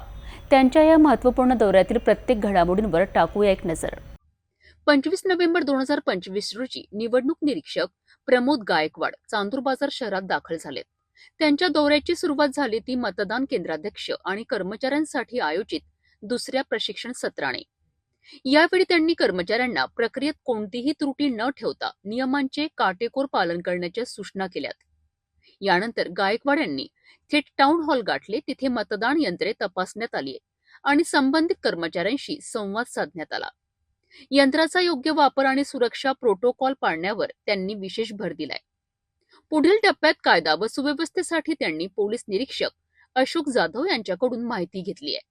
त्यांच्या या महत्त्वपूर्ण दौऱ्यातील प्रत्येक घडामोडींवर टाकूया एक नजर. 25 नोव्हेंबर 2025 रोजी निवडणूक निरीक्षक प्रमोद गायकवाड चांदूर बाजार शहरात दाखल झालेत. त्यांच्या दौऱ्याची सुरुवात झाली ती मतदान केंद्राध्यक्ष आणि कर्मचाऱ्यांसाठी आयोजित दुसऱ्या प्रशिक्षण सत्राने. यावेळी त्यांनी कर्मचाऱ्यांना प्रक्रियेत कोणतीही त्रुटी न ठेवता नियमांचे काटेकोर पालन करण्याच्या सूचना केल्यात. यानंतर गायकवाड यांनी थेट टाउन हॉल गाठले. तिथे मतदान यंत्रे तपासण्यात आली आणि संबंधित कर्मचाऱ्यांशी संवाद साधण्यात आला. यंत्राचा योग्य वापर आणि सुरक्षा प्रोटोकॉल पाळण्यावर त्यांनी विशेष भर दिलाय. पुढील टप्प्यात कायदा व सुव्यवस्थेसाठी त्यांनी पोलीस निरीक्षक अशोक जाधव यांच्याकडून माहिती घेतली आहे.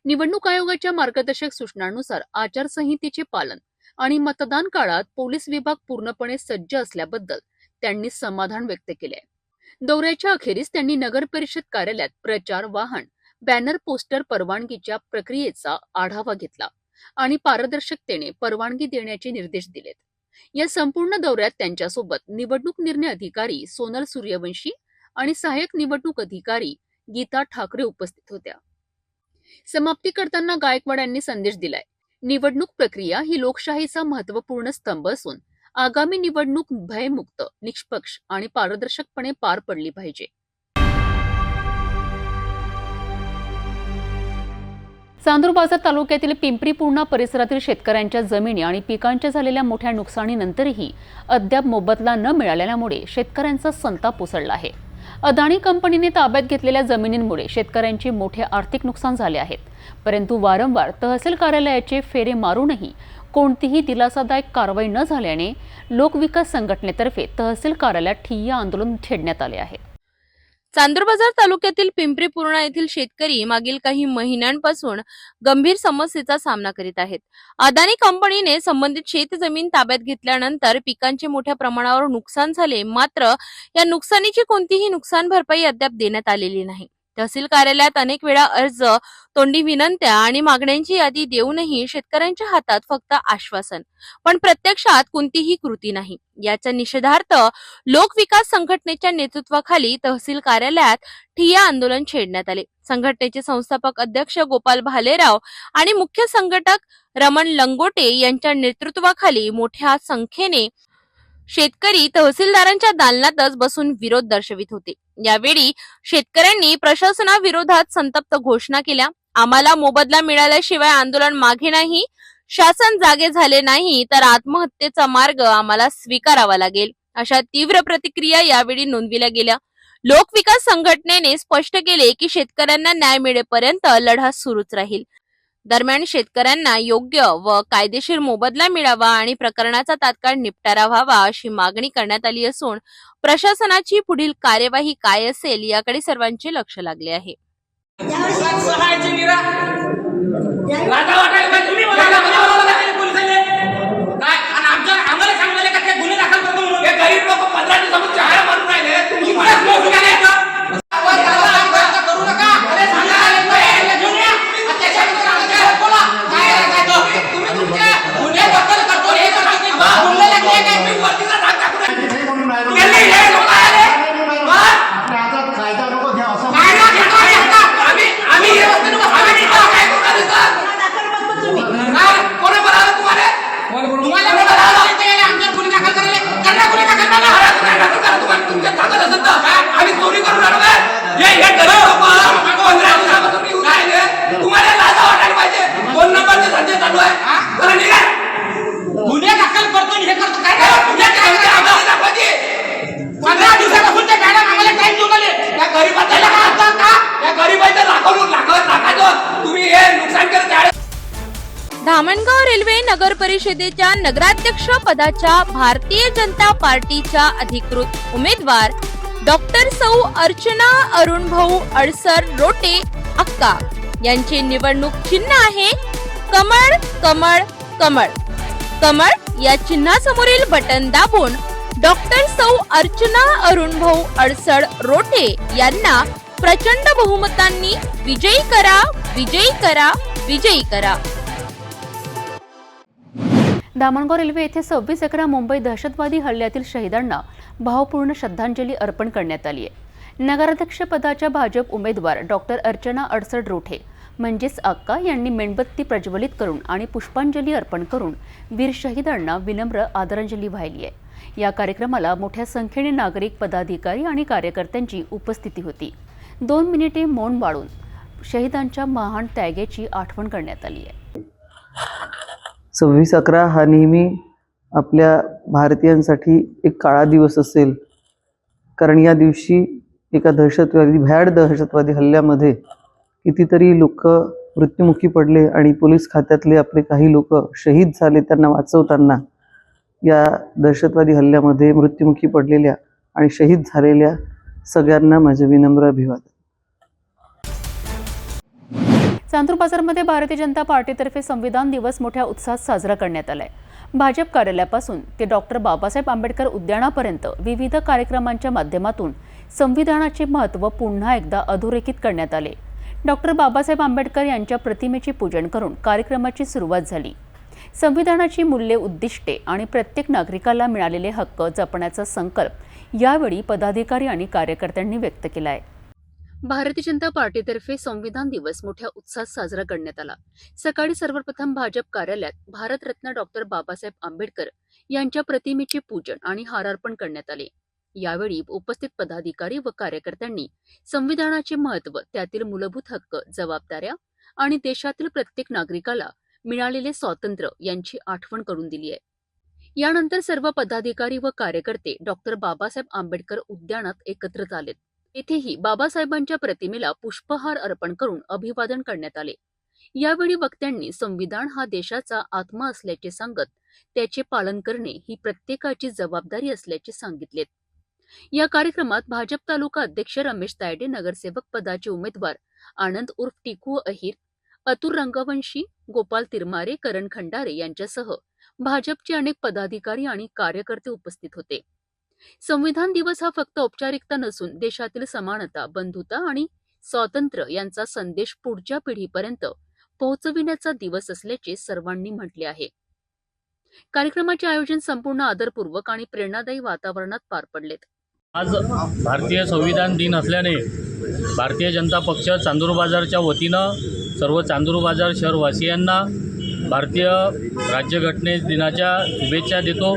निवडणूक आयोगाच्या मार्गदर्शक सूचनांनुसार आचारसंहितेचे पालन आणि मतदान काळात पोलीस विभाग पूर्णपणे सज्ज असल्याबद्दल त्यांनी समाधान व्यक्त केले. दौऱ्याच्या अखेरीस त्यांनी नगर परिषद कार्यालयात प्रचार वाहन, बॅनर, पोस्टर परवानगीच्या प्रक्रियेचा आढावा घेतला आणि पारदर्शकतेने परवानगी देण्याचे निर्देश दिलेत. या संपूर्ण दौऱ्यात त्यांच्यासोबत निवडणूक निर्णय अधिकारी सोनल सूर्यवंशी आणि सहाय्यक निवडणूक अधिकारी गीता ठाकरे उपस्थित होत्या. समाप्ती करताना गायकवाड यांनी संदेश दिलाय. निवडणूक प्रक्रिया ही लोकशाहीचा महत्त्वपूर्ण स्तंभ असून आगामी निवडणूक भयमुक्त, निष्पक्ष आणि पारदर्शकपणे पार पडली पाहिजे. चांदूर बाजार तालुक्यातील पिंपरी पूर्णा परिसरातील शेतकऱ्यांच्या जमिनी आणि पिकांच्या झालेल्या मोठ्या नुकसानीनंतरही अद्याप मोबदला न मिळाल्यामुळे शेतकऱ्यांचा संताप उसळला आहे. अदानी कंपनीने ताब्यात घेतलेल्या जमिनींमुळे शेतकऱ्यांचे मोठे आर्थिक नुकसान झाले आहेत. परंतु वारंवार तहसील कार्यालयाचे फेरे मारूनही कोणतीही दिलासादायक कारवाई न झाल्याने लोकविकास संघटनेतर्फे तहसील कार्यालयात ठिय्या आंदोलन छेडण्यात आले आहे. चांदूर बाजार तालुक्यातील पिंपरी पूर्णा येथील शेतकरी मागील काही महिन्यांपासून गंभीर समस्येचा सामना करीत आहेत. अदानी कंपनीने संबंधित शेतजमीन ताब्यात घेतल्यानंतर पिकांचे मोठ्या प्रमाणावर नुकसान झाले. मात्र या नुकसानीची कोणतीही नुकसान भरपाई अद्याप देण्यात आलेली नाही. तहसील कार्यालयात अनेक वेळा अर्ज, तोंडी विनंत्या आणि मागण्यांची यादी देऊनही शेतकऱ्यांच्या हातात फक्त आश्वासन, पण प्रत्यक्षात कोणतीही कृती नाही. याच्या निषेधार्थ लोकविकास संघटनेच्या नेतृत्वाखाली तहसील कार्यालयात ठिय्या आंदोलन छेडण्यात आले. संघटनेचे संस्थापक अध्यक्ष गोपाल भालेराव आणि मुख्य संघटक रमण लंगोटे यांच्या नेतृत्वाखाली मोठ्या संख्येने शेतकरी तहसीलदारांच्या दालनातच बसून विरोध दर्शवित होते. यावेळी शेतकऱ्यांनी प्रशासनाविरोधात संतप्त घोषणा केल्या. आम्हाला मोबदला मिळाल्याशिवाय आंदोलन मागे नाही. शासन जागे झाले नाही तर आत्महत्येचा मार्ग आम्हाला स्वीकारावा लागेल, अशा तीव्र प्रतिक्रिया यावेळी नोंदविल्या गेल्या. लोकविकास संघटनेने स्पष्ट केले की शेतकऱ्यांना न्याय मिळेपर्यंत लढा सुरूच राहील. दरम्यान शेतकऱ्यांना योग्य व कायदेशीर मोबदला मिळावा आणि प्रकरणाचा तात्काळ निपटारा व्हावा अशी मागणी करण्यात आली असून प्रशासनाची पुढील कार्यवाही काय असेल याकडे सर्वांचे लक्ष लागले आहे. धामणगाव रेल्वे नगर परिषदेच्या नगराध्यक्ष पदाच्या भारतीय जनता पार्टीच्या अधिकृत उमेदवार डॉक्टर सौ अर्चना अरुणभाऊ अडसर रोटे अक्का यांचे निवडणूक चिन्ह आहे कमळ कमळ कमळ. कमळ या चिन्हासमोरील बटन दाबून डॉक्टर सौ अर्चना अरुणभाऊ अडसर रोटे यांना प्रचंड बहुमतांनी विजयी करा, विजयी करा, विजयी करा. धामणगाव रेल्वे येथे 26/11 मुंबई दहशतवादी हल्ल्यातील शहीदांना भावपूर्ण श्रद्धांजली अर्पण करण्यात आली आहे. नगराध्यक्ष पदाच्या भाजप उमेदवार डॉक्टर अर्चना अडसर रोटे, म्हणजेच अक्का यांनी मेणबत्ती प्रज्वलित करून आणि पुष्पांजली अर्पण करून वीर शहीदांना विनम्र आदरांजली वाहिली आहे। या कार्यक्रमाला मोठ्या संख्येने नागरिक, पदाधिकारी आणि कार्यकर्त्यांची उपस्थिती होती। 2 मिनिटे मौन वाळून शहीदांच्या महान त्यागाची आठवण करण्यात आली आहे। 26/11 हा नेहमी आपल्या भारतीयांसाठी एक काळा दिवस असेल, कारण या दिवशी एका भ्याड दहशतवादी हल्ल्यामध्ये कितीतरी लोक मृत्युमुखी पडले आणि पोलीस खात्यातले आपले काही लोक शहीद झाले। त्यांना वाचवताना या दहशतवादी हल्ल्यामध्ये मृत्युमुखी पडलेल्या आणि शहीद झालेल्या सगळ्यांना माझे विनम्र अभिवादन। चांदूर बाजारमध्ये भारतीय जनता पार्टीतर्फे संविधान दिवस मोठ्या उत्साहात साजरा करण्यात आलाय। भाजप कार्यालयापासून ते डॉक्टर बाबासाहेब आंबेडकर उद्यानापर्यंत विविध कार्यक्रमांच्या माध्यमातून संविधानाचे महत्त्व पुन्हा एकदा अधोरेखित करण्यात आले। डॉक्टर बाबासाहेब आंबेडकर यांच्या प्रतिमेचे पूजन करून कार्यक्रमाची सुरुवात झाली। संविधानाची मूल्ये, उद्दिष्टे आणि प्रत्येक नागरिकाला मिळालेले हक्क जपण्याचा संकल्प यावेळी पदाधिकारी आणि कार्यकर्त्यांनी व्यक्त केला आहे। भारतीय जनता पार्टीतर्फे संविधान दिवस मोठ्या उत्साहात साजरा करण्यात आला। सकाळी सर्वप्रथम भाजप कार्यालयात भारतरत्न डॉक्टर बाबासाहेब आंबेडकर यांच्या प्रतिमेचे पूजन आणि हारार्पण करण्यात आले। यावेळी उपस्थित पदाधिकारी व कार्यकर्त्यांनी संविधानाचे महत्त्व, त्यातील मूलभूत हक्क, जबाबदाऱ्या आणि देशातील प्रत्येक नागरिकाला मिळालेले स्वातंत्र्य यांची आठवण करून दिली आहे। यानंतर सर्व पदाधिकारी व कार्यकर्ते डॉक्टर बाबासाहेब आंबेडकर उद्यानात एकत्रित आलेत। येथेही बाबासाहेबांच्या प्रतिमेला पुष्पहार अर्पण करून अभिवादन करण्यात आले। यावेळी वक्त्यांनी संविधान हा देशाचा आत्मा असल्याचे सांगत त्याचे पालन करणे ही प्रत्येकाची जबाबदारी असल्याचे सांगितले। या कार्यक्रमात भाजप तालुका अध्यक्ष रमेश तायडे, नगरसेवक पदाचे उमेदवार आनंद उर्फ टिकू अहिर, अतुल रंगवंशी, गोपाल तिरमारे, करण खंडारे यांच्यासह भाजपचे अनेक पदाधिकारी आणि कार्यकर्ते उपस्थित होते। संविधान दिवस हा फक्त औपचारिकता नसून देशातील समानता, बंधुता आणि स्वातंत्र्य यांचा संदेश पुढच्या पिढीपर्यंत पोहोचविण्याचा दिवस असल्याचे सर्वांनी म्हटले आहे। कार्यक्रमाचे आयोजन संपूर्ण आदरपूर्वक आणि प्रेरणादायी वातावरणात पार पडलेत। आज भारतीय संविधान दिन असल्याने भारतीय जनता पक्ष चांदूर बाजारच्या वतीनं सर्व चांदूर बाजार शहरवासियांना भारतीय राज्यघटने दिनाच्या शुभेच्छा देतो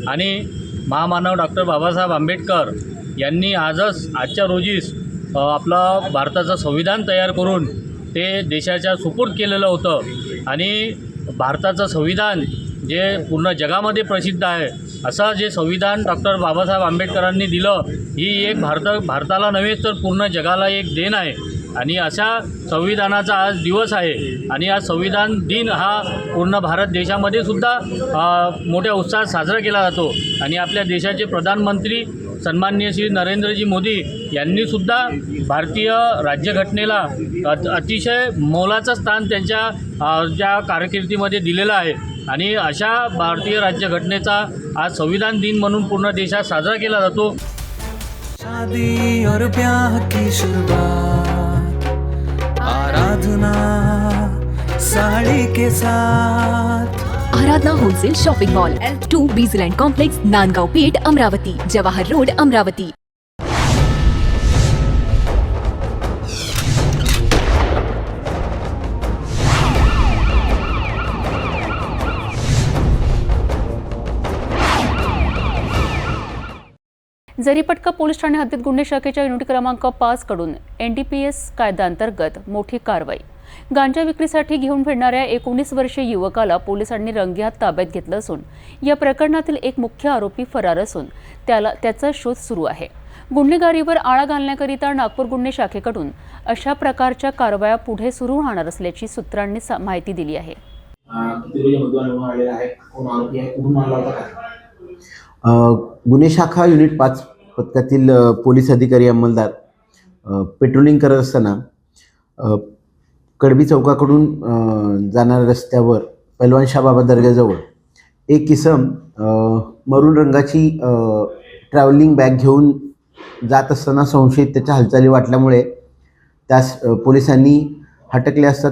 आणि महामानव डॉक्टर बाबासाहेब आंबेडकर यांनी आजच्या रोजीच आपलं भारताचं संविधान तयार करून ते देशाच्या सुपूर्द केलेलं होतं आणि भारताचं संविधान जे पूर्ण जगामध्ये प्रसिद्ध आहे असं जे संविधान डॉक्टर बाबासाहेब आंबेडकरांनी दिलं ही एक भारताला नव्हे तर पूर्ण जगाला एक देण आहे आणि अशा संविधानाचा आज दिवस आहे आणि आज संविधान दिन हा पूर्ण भारत देशामध्ये सुद्धा मोठ्या उत्साहात साजरा केला जातो आणि आपल्या देशाचे प्रधानमंत्री सन्माननीय श्री नरेंद्रजी मोदी यांनी सुद्धा भारतीय राज्यघटनेला अतिशय मोलाचं स्थान त्यांच्या ज्या कारकिर्दीमध्ये दिलेलं आहे आणि अशा भारतीय राज्यघटनेचा आज संविधान दिन म्हणून पूर्ण देशात साजरा केला जातो। शादी और ब्याह की शुरुआत, आराधना साड़ी के साथ। Aradhana wholesale shopping mall, L2 बीजलँड complex, Nandgaon Peth, Amravati, Jawahar road, Amravati. Jaripatka police ठाणे हद्दीत गुन्हे शाखेच्या युनिट क्रमांक 5 कडून NDPS कायद्याअंतर्गत मोठी कारवाई। गांजा विक्रीसाठी घेऊन फिरणाऱ्या 19 वर्षीय युवकाला पोलिसांनी रंगेहात ताब्यात घेतलं असून या प्रकरणातील एक मुख्य आरोपी फरार असून त्याचा शोध सुरू आहे। गुन्हेगारीवर आळा घालण्याकरिता नागपूर गुन्हे शाखेकडून अशा प्रकारच्या कारवाया पुढे सुरू राहणार असल्याची सूत्रांनी माहिती दिली आहे। गुन्हे शाखा युनिट 5 पथकातील पोलीस अधिकारी अंमलदार पेट्रोलिंग करत असताना कडबी चौकाकडून जाणाऱ्या रस्त्यावर पैलवान शाहबाबा दर्ग्याजवळ एक इसम मरून रंगाची ट्रॅव्हलिंग बॅग घेऊन जात असताना संशयित त्याच्या हालचाली वाटल्यामुळे त्यास पोलिसांनी हटकले असता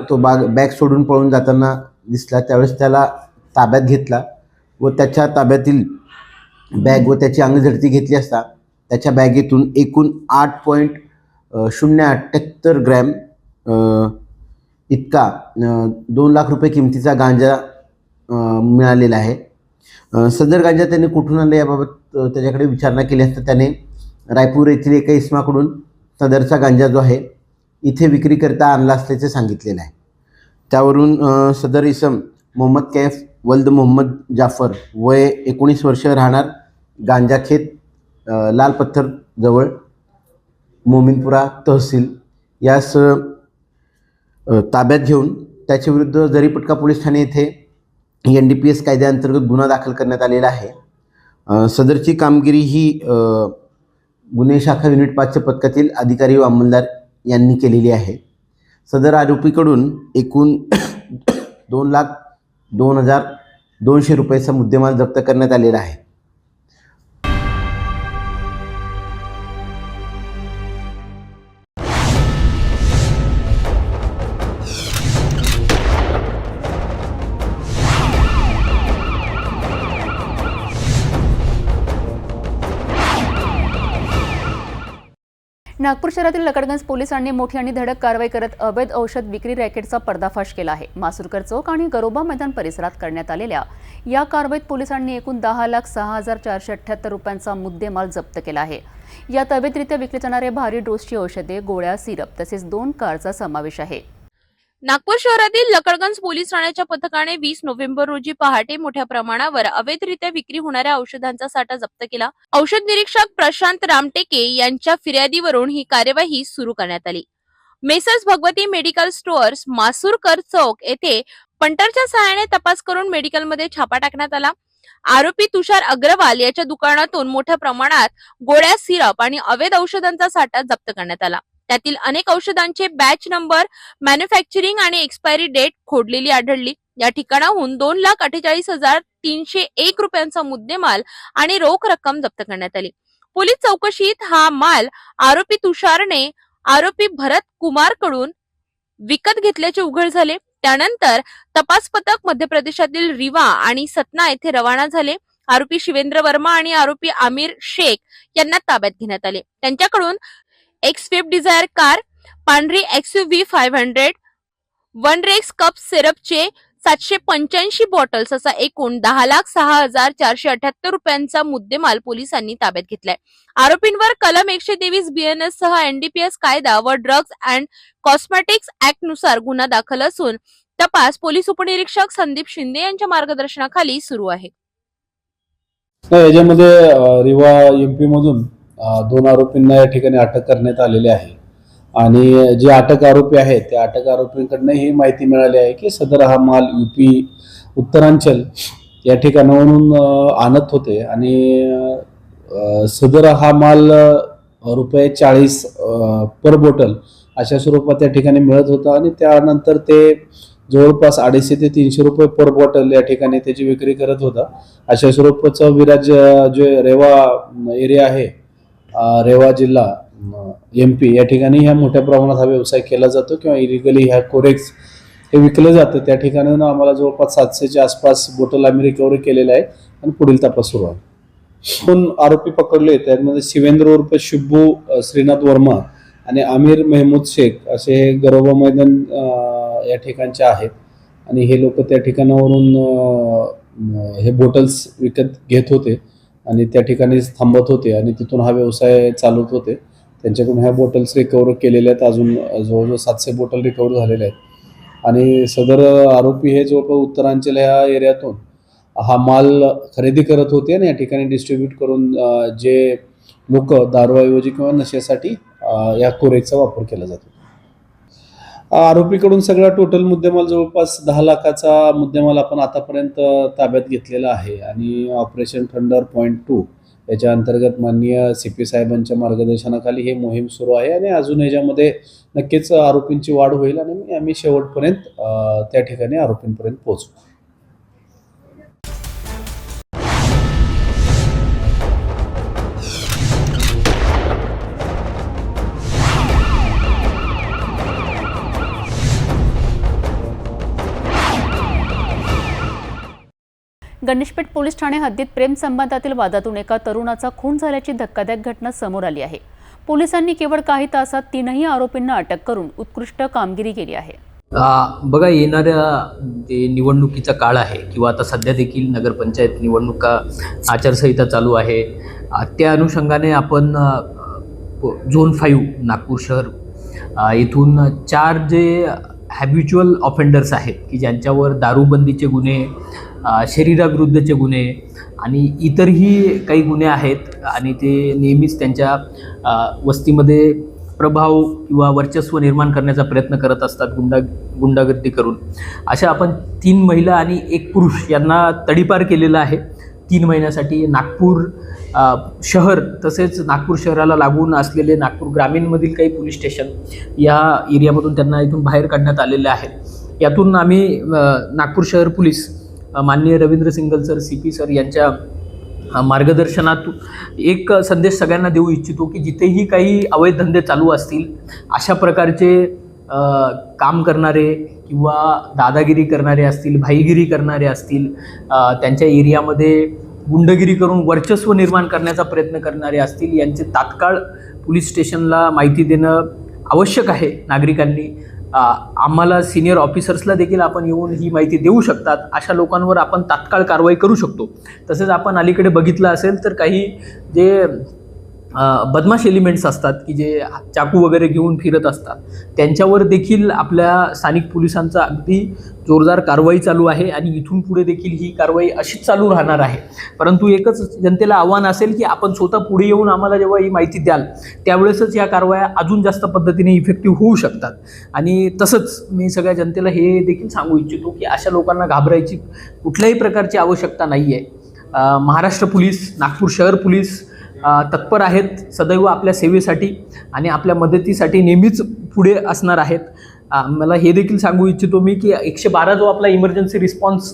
तो बॅग सोडून पळून जाताना दिसला। त्यावेळेस त्याला ताब्यात घेतला व त्याच्या ताब्यातील बॅग व त्याची अंगझडती घेतली असता त्याच्या बॅगेतून एकूण 8.078 ग्रॅम इतका 2 लाख रुपये किमतीचा गांजा मिळालेला आहे. सदर गांजा त्याने कुठून आणला याबाबत त्याच्याकडे विचारणा केली असता त्याने रायपूर येथील एका इसमाकडून सदरचा गांजा जो आहे इथे विक्रीकरिता आणला असल्याचे सांगितलेलं आहे. त्यावरून सदर इसम मोहम्मद कैफ वल्द मोहम्मद जाफर वय 19 वर्ष राहणार गांजाखेत लाल पत्थर जवळ मोमीनपुरा तहसील यास ताब्यात घेऊन त्याच्याविरुद्ध जरीपटका पोलीस ठाणे येथे NDPS कायद्याअंतर्गत गुन्हा दाखल करण्यात आलेला आहे. सदरची कामगिरी ही गुन्हे शाखा युनिट 5च्या पथकातील अधिकारी व अंमलदार यांनी केलेली आहे. सदर आरोपीकडून एकूण 2,02,200 रुपयाचा मुद्देमाल जप्त करण्यात आलेला आहे. नागपूर शहरातील लकडगंज पोलिसांनी मोठी आणि धडक कारवाई करत अवैध औषध विक्री रॅकेटचा पर्दाफाश केला आहे. मासुरकर चौक आणि गरोबा मैदान परिसरात करण्यात आलेल्या या कारवाईत पोलिसांनी एकूण 10,06,478 रुपयांचा मुद्देमाल जप्त केला आहे. यात अवैधरित्या विकले जाणारे भारी डोसची औषधे, गोळ्या, सिरप तसेच 2 कारचा समावेश आहे. नागपूर शहरातील लकडगंज पोलीस ठाण्याच्या पथकाने 20 नोव्हेंबर रोजी पहाटे मोठ्या प्रमाणावर अवैधरित्या विक्री होणाऱ्या औषधांचा साठा जप्त केला. औषध निरीक्षक प्रशांत रामटेके यांच्या फिर्यादीवरून ही कार्यवाही सुरू करण्यात आली. Messrs Bhagwati medical stores Masurkar चौक येथे पंटरच्या सहाय्याने तपास करून मेडिकलमध्ये छापा टाकण्यात आला. आरोपी तुषार अग्रवाल याच्या दुकानातून मोठ्या प्रमाणात गोळ्या, सिरप आणि अवैध औषधांचा साठा जप्त करण्यात आला. त्यातील अनेक औषधांचे बॅच नंबर, मॅन्युफॅक्चरिंग आणि एक्सपायरी डेट खोडलेली आढळली. या ठिकाणाहून 2,48,301 रुपयांचा मुद्देमाल आणि रोख रक्कम जप्त करण्यात आली. पोलीस चौकशीत हा माल आरोपी तुषारने आरोपी भरत कुमार कडून विकत घेतल्याचे उघड झाले. त्यानंतर तपास पथक मध्य प्रदेशातील रिवा आणि सतना येथे रवाना झाले. आरोपी शिवेंद्र वर्मा आणि आरोपी आमिर शेख यांना ताब्यात घेण्यात आले. त्यांच्याकडून एक स्विफ्ट डिझायर कार, पांढरी XUV 500, वनरेक्स कप सिरपचे 785 बॉटल्स असा एकूण 10,06,478 रुपयांचा मुद्देमाल पोलिसांनी ताब्यात घेतलाय. आरोपींवर कलम 123 BNS सह NDPS कायदा व ड्रग्ज अँड कॉस्मेटिक्स ऍक्ट नुसार गुन्हा दाखल असून तपास पोलीस उपनिरीक्षक संदीप शिंदे यांच्या मार्गदर्शनाखाली सुरू आहे. याच्यामध्ये रिवा MP मधून 2 आरोपींना या ठिकाणी अटक करण्यात आलेली आहे आणि जे अटक आरोपी आहेत त्या अटक आरोपींकडनं ही माहिती मिळाली आहे की सदर हा माल UP उत्तरांचल या ठिकाणावरून आणत होते आणि सदर हा माल ₹40 पर बॉटल अशा स्वरूपात त्या ठिकाणी मिळत होता आणि त्यानंतर ते जवळपास 250 ते 300 रुपये पर बॉटल या ठिकाणी त्याची विक्री करत होता. अशा स्वरूपाचं विराज जे रेवा एरिया आहे, रेवा जिल्हा MP या ठिकाणी ह्या मोठ्या प्रमाणात हा व्यवसाय केला जातो किंवा इलिगली ह्या कोरेक्स हे विकलं जातं. त्या ठिकाणी आम्हाला जवळपास 700च्या आसपास बॉटल आम्ही रिकव्हरी केलेल्या आहे आणि पुढील तपास सुरू आहे. 2 आरोपी पकडले, त्यामध्ये शिवेंद्र उर्फ शुभू श्रीनाथ वर्मा आणि आमिर मेहमूद शेख असे हे गरोबा मैदान या ठिकाणचे आहेत आणि हे लोक त्या ठिकाणावरून हे बॉटल्स विकत घेत होते आणि त्या ठिकाणी थांबत होते आणि तिथून हा व्यवसाय चालवत होते. त्यांच्याकडून ह्या बॉटल्स रिकवर केलेल्या आहेत. अजून जवळजवळ 700 बॉटल रिकवर झालेल्या आहेत आणि सदर आरोपी हे जवळपास उत्तरांचल ह्या एरियातून हा माल खरेदी करत होते आणि या ठिकाणी डिस्ट्रीब्यूट करून जे लोक दारूऐवजी किंवा नशेसाठी या कोरेकचा वापर केला जातो. आरोपीकडून सगळा टोटल मुद्देमाल जवळपास 10 लाखाचा मुद्देमाल आपण आतापर्यंत ताब्यात घेतलेला आहे आणि ऑपरेशन थंडर .2 याच्या अंतर्गत माननीय CP साहेबांच्या मार्गदर्शनाखाली ही मोहीम सुरू आहे आणि अजून याच्यामध्ये नक्कीच आरोपींची वाढ होईल आणि आम्ही शेवटपर्यंत त्या ठिकाणी आरोपींपर्यंत पोहोचू. गणेशपेठ पोलीस ठाणे हद्दीत प्रेम संबंधातील वादातून एका तरुणाचा खून झाल्याची धक्कादायक घटना समोर आली आहे. पोलिसांनी केवळ काही तासात 3ही आरोपींना अटक करून उत्कृष्ट कामगिरी केली आहे. बघा, येणाऱ्या जे निवडणुकीचा काळ आहे किंवा आता सध्या देखील नगरपंचायत निवडणुका आचारसंहिता चालू आहे, त्या अनुषंगाने आपण झोन 5 नागपूर शहर इथून 4 जे हॅबिच्युअल ऑफेंडर्स आहेत की ज्यांच्यावर दारूबंदीचे गुन्हे, शरीराविरुद्धचे गुन्हे आणि इतरही काही गुन्हे आहेत आणि ते नेहमीच त्यांच्या वस्तीमध्ये प्रभाव किंवा वर्चस्व निर्माण करण्याचा प्रयत्न करत असतात गुंडागर्दी करून. अशा आपण 3 महिला आणि 1 पुरुष यांना तडीपार केलेलं आहे 3 महिन्यासाठी. नागपूर शहर तसेच नागपूर शहराला लागून असलेले नागपूर ग्रामीणमधील काही पोलीस स्टेशन या एरियामधून त्यांना इथून बाहेर काढण्यात आलेले आहे. यातून आम्ही नागपूर शहर पोलीस माननीय Ravindra single sir, CP sir यांच्या मार्गदर्शनातून एक संदेश सगळ्यांना देऊ इच्छितो की जिथेही काही अवैध धंदे चालू असतील, अशा प्रकारचे काम करणारे किंवा दादागिरी करणारे असतील, भाईगिरी करणारे असतील, त्यांच्या एरियामध्ये गुंडगिरी करून वर्चस्व निर्माण करण्याचा प्रयत्न करणारे असतील, यांचे तात्काळ पोलीस स्टेशनला माहिती देणं आवश्यक आहे नागरिकांनी. आम्हाला सिनियर ऑफिसर्सला देखील आपण येऊन ही माहिती देऊ शकतात. अशा लोकांवर आपण तात्काळ कारवाई करू शकतो. तसेच आपण अलीकडे बघितलं असेल तर काही जे बदमाश एलिमेंट्स असतात की जे चाकू वगैरे घेऊन फिरत असतात, त्यांच्यावर देखील आपल्या स्थानिक पोलिसांचा अगदी जोरदार कारवाई चालू आहे आणि इथून पुढे देखील ही कारवाई अशीच चालू राहणार आहे. परंतु एकच जनतेला आव्हान असेल की आपण स्वतः पुढे येऊन आम्हाला जेव्हा ही माहिती द्याल त्यावेळेसच या कारवाया अजून जास्त पद्धतीने इफेक्टिव्ह होऊ शकतात. आणि तसंच मी सगळ्या जनतेला हे देखील सांगू इच्छितो की अशा लोकांना घाबरायची कुठल्याही प्रकारची आवश्यकता नाही आहे. महाराष्ट्र पोलीस, नागपूर शहर पोलीस तत्पर आहेत सदैव आपल्या सेवेसाठी आणि आपल्या मदतीसाठी नेहमीच पुढे असणार आहेत. मला हे देखील सांगू इच्छितो मी की 112 जो आपला इमर्जन्सी रिस्पॉन्स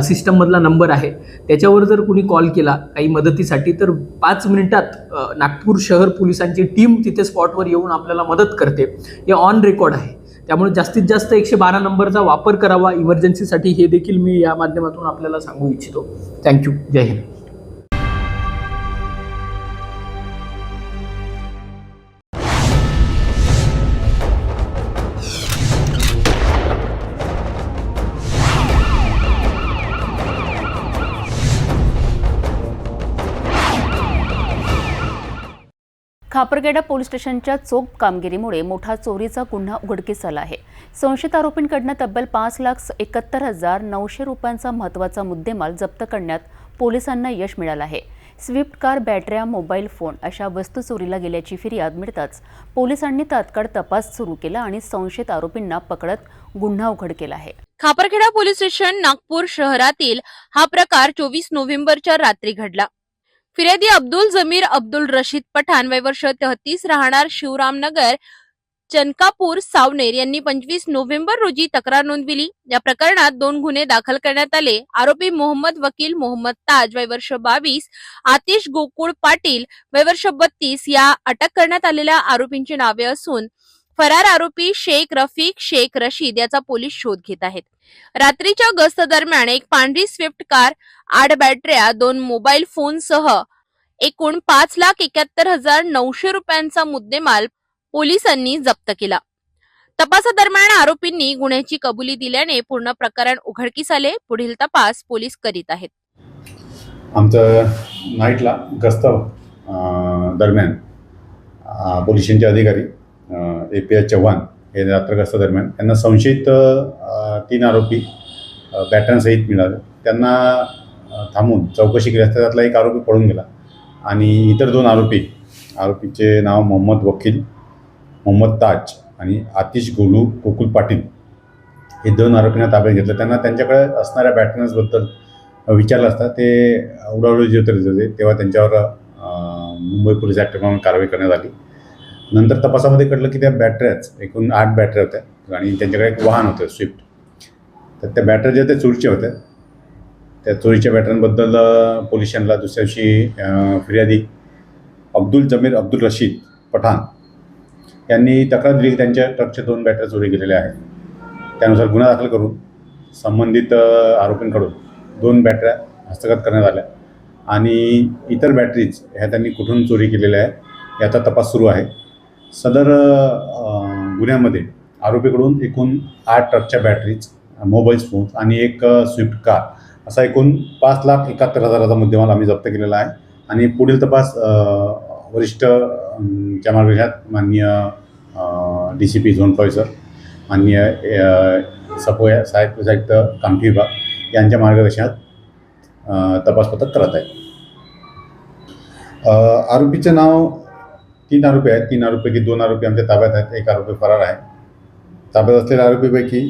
सिस्टममधला नंबर आहे त्याच्यावर जर कुणी कॉल केला काही मदतीसाठी तर 5 मिनिटात नागपूर शहर पोलिसांची टीम तिथे स्पॉटवर येऊन आपल्याला मदत करते. हे ऑन रेकॉर्ड आहे. त्यामुळे जास्तीत जास्त 112 नंबरचा वापर करावा इमर्जन्सीसाठी, हे देखील मी या माध्यमातून आपल्याला सांगू इच्छितो. थँक्यू. जय हिंद. खापरखेडा पोलीस स्टेशनच्या चोख कामगिरीमुळे मोठा चोरीचा गुन्हा उघडकीस आला आहे. संशयित आरोपींकडून तब्बल 5,71,900 रुपयांचा महत्त्वाचा मुद्देमाल जप्त करण्यात पोलिसांना यश मिळालं आहे. स्विफ्ट कार, बॅटऱ्या, मोबाईल फोन अशा वस्तू चोरीला गेल्याची फिर्याद मिळताच पोलिसांनी तात्काळ तपास सुरू केला आणि संशयित आरोपींना पकडत गुन्हा उघड केला आहे. खापरखेडा पोलीस स्टेशन नागपूर शहरातील हा प्रकार 24 नोव्हेंबरच्या रात्री घडला. फिर्यादी अब्दुल जमीर अब्दुल रशीद पठाण, वय वर्ष 33, राहणार शिवरामनगर, चनकापूर, सावनेर यांनी 25 नोव्हेंबर रोजी तक्रार नोंदविली. या प्रकरणात 2 गुन्हे दाखल करण्यात आले. आरोपी मोहम्मद वकील, मोहम्मद ताज, वय वर्ष 22, आतिश गोकुळ पाटील, वय वर्ष 32 या अटक करण्यात आलेल्या आरोपींची नावे असून फरार आरोपी शेख रफीक शेख रशीद याचा पोलीस शोध घेत आहेत. रात्रीच्या गस्त दरम्यान एक पांढरी स्विफ्ट कार, 8 बॅटऱ्या, 2 मोबाईल फोनसह एकूण 5,71,900 रुपयांचा मुद्देमाल पोलिसांनी जप्त केला. तपासादरम्यान आरोपींनी गुन्ह्याची कबुली दिल्याने पूर्ण प्रकरण उघडकीस आले. पुढील तपास पोलीस करीत आहेत. आमचं नाईटला गस्त दरम्यान पोलीस स्टेशनचे अधिकारी API चव्हाण हे रात्रगस्त दरम्यान त्यांना संशयित 3 आरोपी बॅटऱ्यांसहित मिळाले. त्यांना थांबून चौकशी केली असता त्यातला एक आरोपी पळून गेला आणि इतर 2 आरोपीचे नाव मोहम्मद वकील, मोहम्मद ताज आणि आतिश गोकुळ पाटील हे 2 आरोपींना ताब्यात घेतलं. त्यांना त्यांच्याकडे असणाऱ्या बॅटऱ्यांबद्दल विचारलं असता ते उडावडी जे होते तेव्हा त्यांच्यावर मुंबई पोलीस ॲक्टप्रमाणे कारवाई करण्यात आली. नंतर तपासामध्ये कळलं की त्या बॅटऱ्याच एकूण 8 बॅटऱ्या होत्या आणि त्यांच्याकडे एक वाहन होतं स्विफ्ट. तर त्या बॅटऱ्या ज्या त्या चोरीच्या होत्या, त्या चोरीच्या बॅटऱ्यांबद्दल पोलीस स्टेशनला दुसऱ्या दिवशी फिर्यादी अब्दुल जमीर अब्दुल रशीद पठाण यांनी तक्रार दिली की त्यांच्या ट्रकच्या 2 बॅटऱ्या चोरी गेलेल्या आहेत. त्यानुसार गुन्हा दाखल करून संबंधित आरोपींकडून 2 बॅटऱ्या हस्तगत करण्यात आल्या आणि इतर बॅटरीज ह्या त्यांनी कुठून चोरी केलेल्या आहे याचा तपास सुरू आहे. सदर गुन्ह्यामध्ये आरोपीकडून एकूण 8 ट्रकच्या बॅटरीज, मोबाईल फोन्स आणि एक स्विफ्ट कार असा एकूण 5,71,000चा मुद्देमाल आम्ही जप्त केलेला आहे. आणि पुढील तपास वरिष्ठ च्या मार्गदर्शनात माननीय DCP झोन 5 सर, माननीय सपोया सहाय्यक आयुक्त कामठी विभाग यांच्या मार्गदर्शनात तपास पथक करत आहे. आरोपीचं नाव 3 आरोपी आहेत. 3 आरोपीपैकी 2 आरोपी आमच्या ताब्यात आहेत, 1 आरोपी फरार आहे. ताब्यात असलेल्या आरोपीपैकी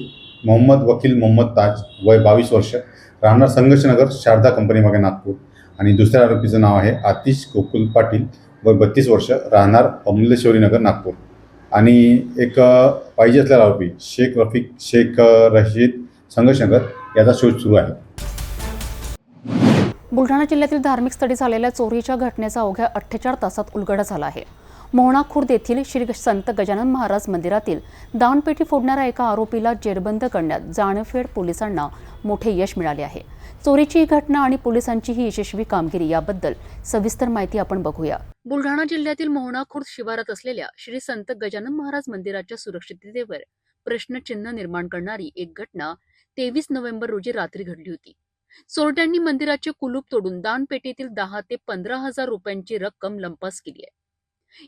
मोहम्मद वकील मोहम्मद ताज, वय 22 वर्ष, राहणार संघर्षनगर, शारदा कंपनी मागे, नागपूर. आणि दुसऱ्या आरोपीचं नाव आहे आतिश गोकुल पाटील, वय 32 वर्ष, राहणार अमूल्यशौरी नगर, नागपूर. आणि एक पाहिजे असलेला आरोपी शेख रफिक शेख रशीद, संघर्षनगर, याचा शोध सुरू आहे. बुलढाणा जिल्ह्यातील धार्मिक स्थळी झालेल्या चोरीच्या घटनेचा अवघ्या 48 तासात उलगडा झाला आहे. मोहणा खुर्द येथील श्री संत गजानन महाराज मंदिरातील दानपेटी फोडणाऱ्या एका आरोपीला जेरबंद करण्यात जाणेफेड पोलिसांना मोठे यश मिळाले आहे. चोरीची ही घटना आणि पोलिसांची ही यशस्वी कामगिरी याबद्दल सविस्तर माहिती आपण बघूया. बुलढाणा जिल्ह्यातील मोहणा खुर्द शिवारात असलेल्या श्री संत गजानन महाराज मंदिराच्या सुरक्षिततेवर प्रश्नचिन्ह निर्माण करणारी एक घटना 23 नोव्हेंबर रोजी रात्री घडली होती. चोरट्यांनी मंदिराचे कुलूप तोडून दानपेटीतील 10 ते 15,000 रुपयांची रक्कम लंपास केली आहे.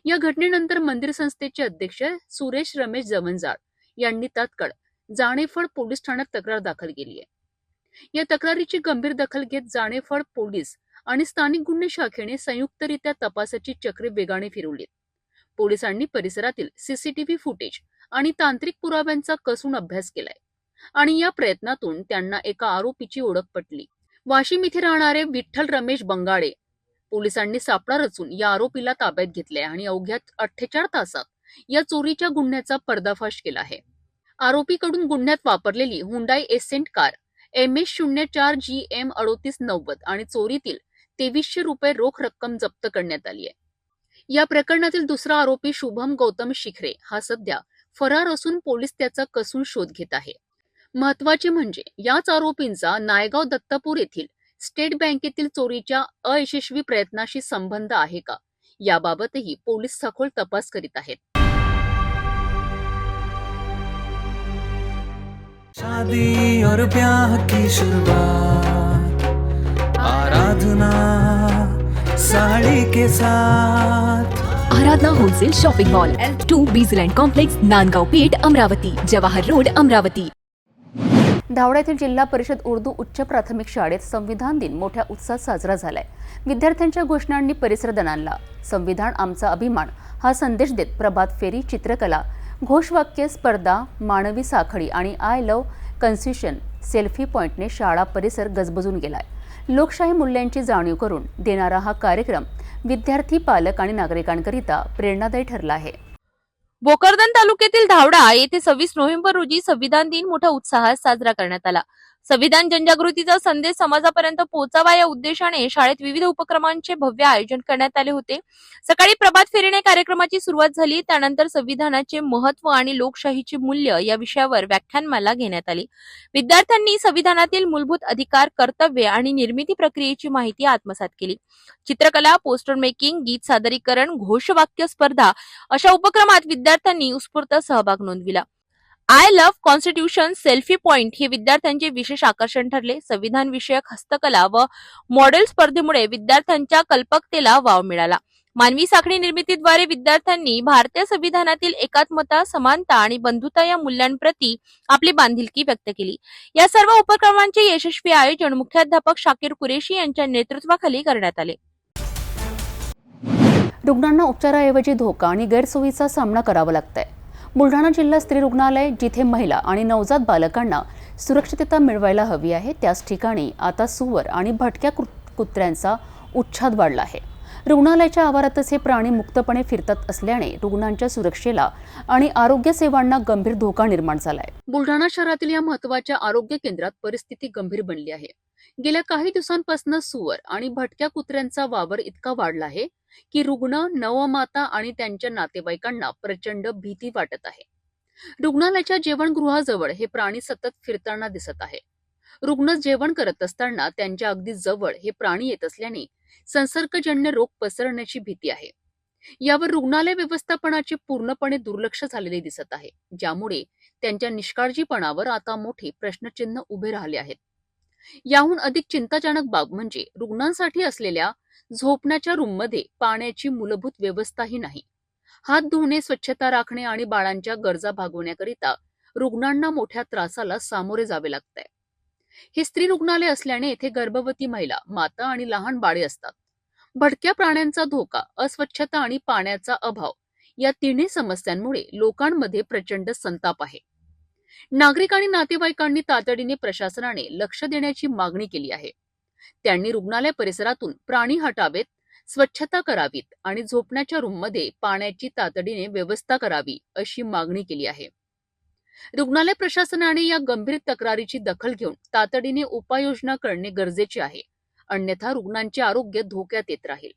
या घटनेनंतर मंदिर संस्थेचे अध्यक्ष सुरेश रमेश जवंजाळ यांनी तात्काळ जाणेफळ पोलीस ठाण्यात तक्रार दाखल केली आहे. या तक्रारीची गंभीर दखल घेत जाणेफळ पोलीस आणि स्थानिक गुन्हे शाखेने संयुक्तरित्या तपासाची चक्रे वेगाने फिरवलीत. पोलिसांनी परिसरातील CCTV फुटेज आणि तांत्रिक पुराव्यांचा कसून अभ्यास केलाय आणि या प्रयत्नातून त्यांना एका आरोपीची ओळख पटली. वाशिम इथे राहणारे विठ्ठल रमेश बंगाडे पोलिसांनी सापळा रचून या आरोपीला ताब्यात घेतले आणि अवघ्या 48 तासात या चोरीच्या गुन्ह्याचा पर्दाफाश केला आहे. आरोपीकडून गुन्ह्यात वापरलेली Hyundai accent car MS04 GM 3890 आणि चोरीतील 2300 रुपये रोख रक्कम जप्त करण्यात आली आहे. या प्रकरणातील दुसरा आरोपी शुभम गौतम शिखरे हा सध्या फरार असून पोलीस त्याचा कसून शोध घेत आहे. महत्वाचे म्हणजे याच आरोपींचा नायगाव दत्तपूर येथील स्टेट बँकेतील चोरीच्या अयशस्वी प्रयत्नाशी संबंध आहे का याबाबतही पोलीस सखोल तपास करीत आहेत. शादी और ब्याह की शुरुआत आराधना साड़ी के साथ. Aradhana wholesale shopping mall L2 बीजलँड कॉम्प्लेक्स नांदगाव पेठ अमरावती जवाहर रोड अमरावती. धावडा येथील जिल्हा परिषद उर्दू उच्च प्राथमिक शाळेत संविधान दिन मोठ्या उत्साहात साजरा झालाय. विद्यार्थ्यांच्या घोषणांनी परिसर दणाणला. संविधान आमचा अभिमान हा संदेश देत प्रभात फेरी, चित्रकला, घोषवाक्य स्पर्धा, मानवी साखळी आणि आय लव्ह कॉन्स्टिट्यूशन सेल्फी पॉइंटने शाळा परिसर गजबजून गेलाय. लोकशाही मूल्यांची जाणीव करून देणारा हा कार्यक्रम विद्यार्थी, पालक आणि नागरिकांकरिता प्रेरणादायी ठरला आहे. भोकरदन तालुक्यातील धावडा येथे 26 नोव्हेंबर रोजी संविधान दिन मोठ्या उत्साहात साजरा करण्यात आला. संविधान जनजागृतीचा संदेश समाजापर्यंत पोहोचावा या उद्देशाने शाळेत विविध उपक्रमांचे भव्य आयोजन करण्यात आले होते. सकाळी प्रभात फेरीने कार्यक्रमाची सुरुवात झाली. त्यानंतर संविधानाचे महत्व आणि लोकशाहीची मूल्य या विषयावर व्याख्यानमाला घेण्यात आली. विद्यार्थ्यांनी संविधानातील मूलभूत अधिकार, कर्तव्ये आणि निर्मिती प्रक्रियेची माहिती आत्मसात केली. चित्रकला, पोस्टर मेकिंग, गीत सादरीकरण, घोषवाक्य स्पर्धा अशा उपक्रमात विद्यार्थ्यांनी उत्स्फूर्त सहभाग नोंदविला. I love constitution selfie point हे विद्यार्थ्यांचे विशेष आकर्षण ठरले. संविधान विषयक हस्तकला व मॉडेल स्पर्धेमुळे विद्यार्थ्यांच्या कल्पकतेला वाव मिळाला. मानवी साखळी निर्मितीद्वारे विद्यार्थ्यांनी भारतीय संविधानातील एकात्मता, समानता आणि बंधुता या मूल्यांप्रती आपली बांधिलकी व्यक्त केली. या सर्व उपक्रमांचे यशस्वी आयोजन मुख्याध्यापक शाकीर कुरेशी यांच्या नेतृत्वाखाली करण्यात आले. रुग्णांना उपचाराऐवजी धोका आणि गैरसोयीचा सामना करावा लागतोय. बुलढाणा जिल्हा स्त्री रुग्णालय जिथे महिला आणि नवजात बालकांना सुरक्षितता मिळवायला हवी आहे, त्याच ठिकाणी आता सुवर आणि भटक्या कुत्र्यांचा उच्छाद वाढला आहे. रुग्णालयाच्या आवारातच हे प्राणी मुक्तपणे फिरतात असल्याने रुग्णांच्या सुरक्षेला आणि आरोग्य सेवांना गंभीर धोका निर्माण झालाय. बुलढाणा शहरातील या महत्त्वाच्या आरोग्य केंद्रात परिस्थिती गंभीर बनली आहे. गेल्या काही दिवसांपासून सुवर आणि भटक्या कुत्र्यांचा वावर इतका वाढला आहे की रुग्ण, नवमाता आणि त्यांच्या नातेवाईकांना प्रचंड भीती वाटत आहे. रुग्णालयाच्या जेवणगृहाजवळ हे प्राणी सतत फिरताना दिसत आहे. रुग्ण जेवण करत असताना त्यांच्या अगदी जवळ हे प्राणी येत असल्याने संसर्गजन्य रोग पसरण्याची भीती आहे. यावर रुग्णालय व्यवस्थापनाचे पूर्णपणे दुर्लक्ष झालेले दिसत आहे, ज्यामुळे त्यांच्या निष्काळजीपणावर आता मोठे प्रश्नचिन्ह उभे राहिले आहेत. याहून अधिक चिंताजनक बाब म्हणजे रुग्णांसाठी असलेल्या झोपण्याच्या रूममध्ये पाण्याची मूलभूत व्यवस्थाही नाही. हात धुणे, स्वच्छता राखणे आणि बाळांच्या गरजा भागवण्याकरिता रुग्णांना मोठ्या त्रासाला सामोरे जावे लागतंय. हे स्त्री रुग्णालय असल्याने येथे गर्भवती महिला, माता आणि लहान बाळे असतात. भटक्या प्राण्यांचा धोका, अस्वच्छता आणि पाण्याचा अभाव या तिन्ही समस्यांमुळे लोकांमध्ये प्रचंड संताप आहे. नागरिक आणि नातेवाईकांनी तातडीने प्रशासनाने लक्ष देण्याची मागणी केली आहे. त्यांनी रुग्णालय परिसरातून प्राणी हटावेत, स्वच्छता करावीत आणि झोपण्याच्या रूममध्ये पाण्याची तातडीने व्यवस्था करावी अशी मागणी केली आहे. रुग्णालय प्रशासनाने या गंभीर तक्रारीची दखल घेऊन तातडीने उपाययोजना करणे गरजेचे आहे, अन्यथा रुग्णांचे आरोग्य धोक्यात येत राहील.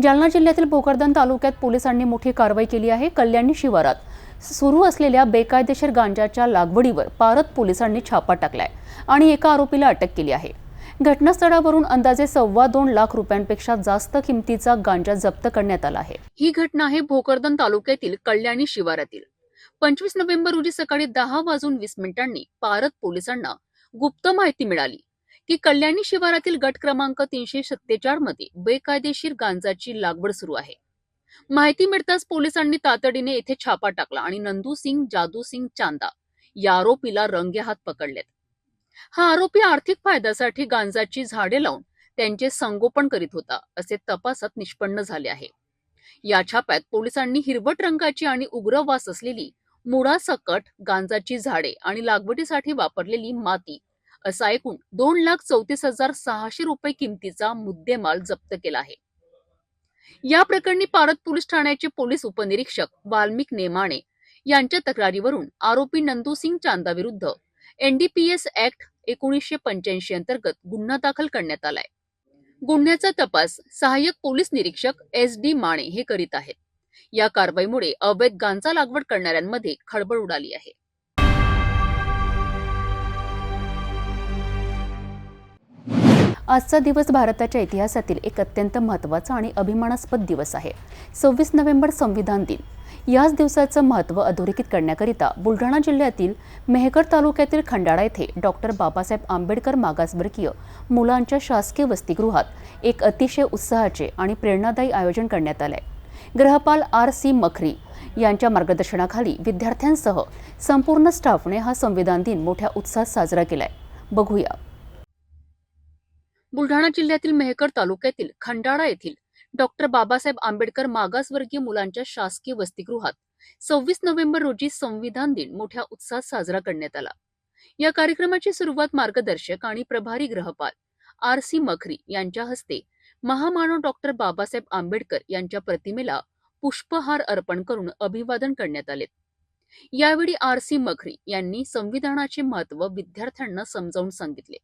जालना जिल्ह्यातील भोकरदन तालुक्यात पोलिसांनी मोठी कारवाई केली आहे. कल्याणी शिवारात सुरू असलेल्या बेकायदेशीर गांजाच्या लागवडीवर पारत पोलिसांनी छापा टाकलाय आणि एका आरोपीला अटक केली आहे. घटनास्थळावरून अंदाजे 2.25 लाख रुपयांपेक्षा जास्त किमतीचा गांजा जप्त करण्यात आला आहे. ही घटना आहे भोकरदन तालुक्यातील कल्याणी शिवारातील. 25 नोव्हेंबर रोजी सकाळी 10:20 पारत पोलिसांना गुप्त माहिती मिळाली की कल्याणी शिवारातील गट क्रमांक 347 मध्ये बेकायदेशीर गांजाची लागवड सुरू आहे. माहिती मिळताच पोलिसांनी तातडीने येथे छापा टाकला आणि नंदू सिंग, जादू सिंग चांदा या आरोपीला रंगेहात पकडलेत. हा आरोपी आर्थिक फायद्यासाठी गांजाची झाडे लावून त्यांचे संगोपन करीत होता असे तपासात निष्पन्न झाले आहे. या छाप्यात पोलिसांनी हिरवट रंगाची आणि उग्र वास असलेली मुळासकट गांजाची झाडे आणि लागवडीसाठी वापरलेली माती असा एकूण 2,34,600 रुपये किमतीचा मुद्देमाल जप्त केला आहे. या प्रकरणी पारत पोलीस ठाण्याचे पोलीस उपनिरीक्षक वाल्मिक नेमाणे यांच्या तक्रारीवरून आरोपी नंदूसिंग चांदा विरुद्ध NDPS ऍक्ट 1985 अंतर्गत गुन्हा दाखल करण्यात आलाय. गुन्ह्याचा तपास सहाय्यक पोलीस निरीक्षक SD माणे हे करीत आहेत. या कारवाईमुळे अवैध गांजा लागवड करणाऱ्यांमध्ये खळबळ उडाली आहे. आजचा दिवस भारताच्या इतिहासातील एक अत्यंत महत्त्वाचा आणि अभिमानास्पद दिवस आहे. 26 नोव्हेंबर संविधान दिन. याच दिवसाचं महत्त्व अधोरेखित करण्याकरिता बुलढाणा जिल्ह्यातील मेहकर तालुक्यातील खंडाळा येथे डॉक्टर बाबासाहेब आंबेडकर मागासवर्गीय मुलांच्या शासकीय वसतिगृहात एक अतिशय उत्साहाचे आणि प्रेरणादायी आयोजन करण्यात आले. गृहपाल RC मखरी यांच्या मार्गदर्शनाखाली विद्यार्थ्यांसह संपूर्ण स्टाफने हा संविधान दिन मोठ्या उत्साहात साजरा केलाय. बघूया. बुलढाणा जिल्ह्यातील मेहकर तालुक्यातील खंडाळा येथील डॉक्टर बाबासाहेब आंबेडकर मागासवर्गीय मुलांच्या शासकीय वसतिगृहात 26 नोव्हेंबर रोजी संविधान दिन मोठ्या उत्साहात साजरा करण्यात आला. या कार्यक्रमाची सुरुवात मार्गदर्शक आणि प्रभारी गृहपाल RC मखरी यांच्या हस्ते महामानव डॉक्टर बाबासाहेब आंबेडकर यांच्या प्रतिमेला पुष्पहार अर्पण करून अभिवादन करण्यात आले. यावेळी RC मखरी यांनी संविधानाचे महत्त्व विद्यार्थ्यांना समजावून सांगितले.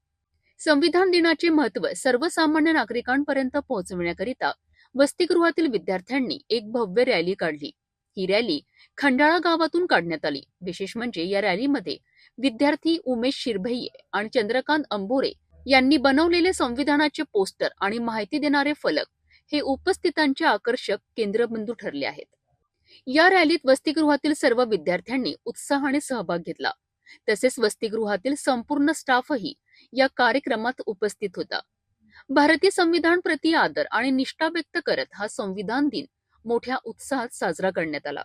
संविधान दिनाचे महत्त्व सर्वसामान्य नागरिकांपर्यंत पोहोचविण्याकरिता वसतिगृहातील विद्यार्थ्यांनी एक भव्य रॅली काढली. ही रॅली खंडाळा गावातून काढण्यात आली. विशेष म्हणजे या रॅलीमध्ये विद्यार्थी उमेश शिरभैये आणि चंद्रकांत अंबोरे यांनी बनवलेले संविधानाचे पोस्टर आणि माहिती देणारे फलक हे उपस्थितांचे आकर्षक केंद्रबिंदू ठरले आहेत. या रॅलीत वसतिगृहातील सर्व विद्यार्थ्यांनी उत्साहाने सहभाग घेतला. तसेच वसतिगृहातील संपूर्ण स्टाफही या कार्यक्रमात उपस्थित होता. भारतीय संविधान प्रति आदर आणि निष्ठा व्यक्त करत हा संविधान दिन मोठ्या उत्साहात साजरा करण्यात आला.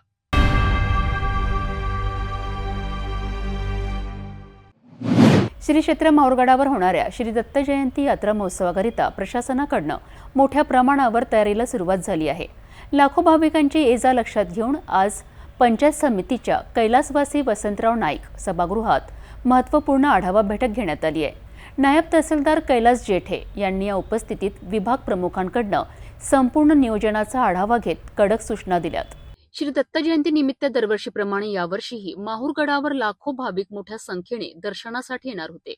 श्री क्षेत्र माहूरगडावर होणाऱ्या श्री दत्त जयंती यात्रा महोत्सवाकरिता प्रशासनाकडून मोठ्या प्रमाणावर तयारीला सुरुवात झाली आहे. लाखो भाविकांची ये-जा लक्षात घेऊन आज पंचायत समितीच्या कैलासवासी वसंतराव नाईक सभागृहात महत्त्वपूर्ण आढावा बैठक घेण्यात आली आहे. नायब तहसीलदार कैलास जेठे यांनी या उपस्थितीत विभाग प्रमुखांकडून संपूर्ण नियोजनाचा आढावा घेत कडक सूचना दिल्यात. श्री दत्त जयंती निमित्त दरवर्षीप्रमाणे यावर्षीही माहूरगडावर लाखो भाविक मोठ्या संख्येने दर्शनासाठी येणार होते.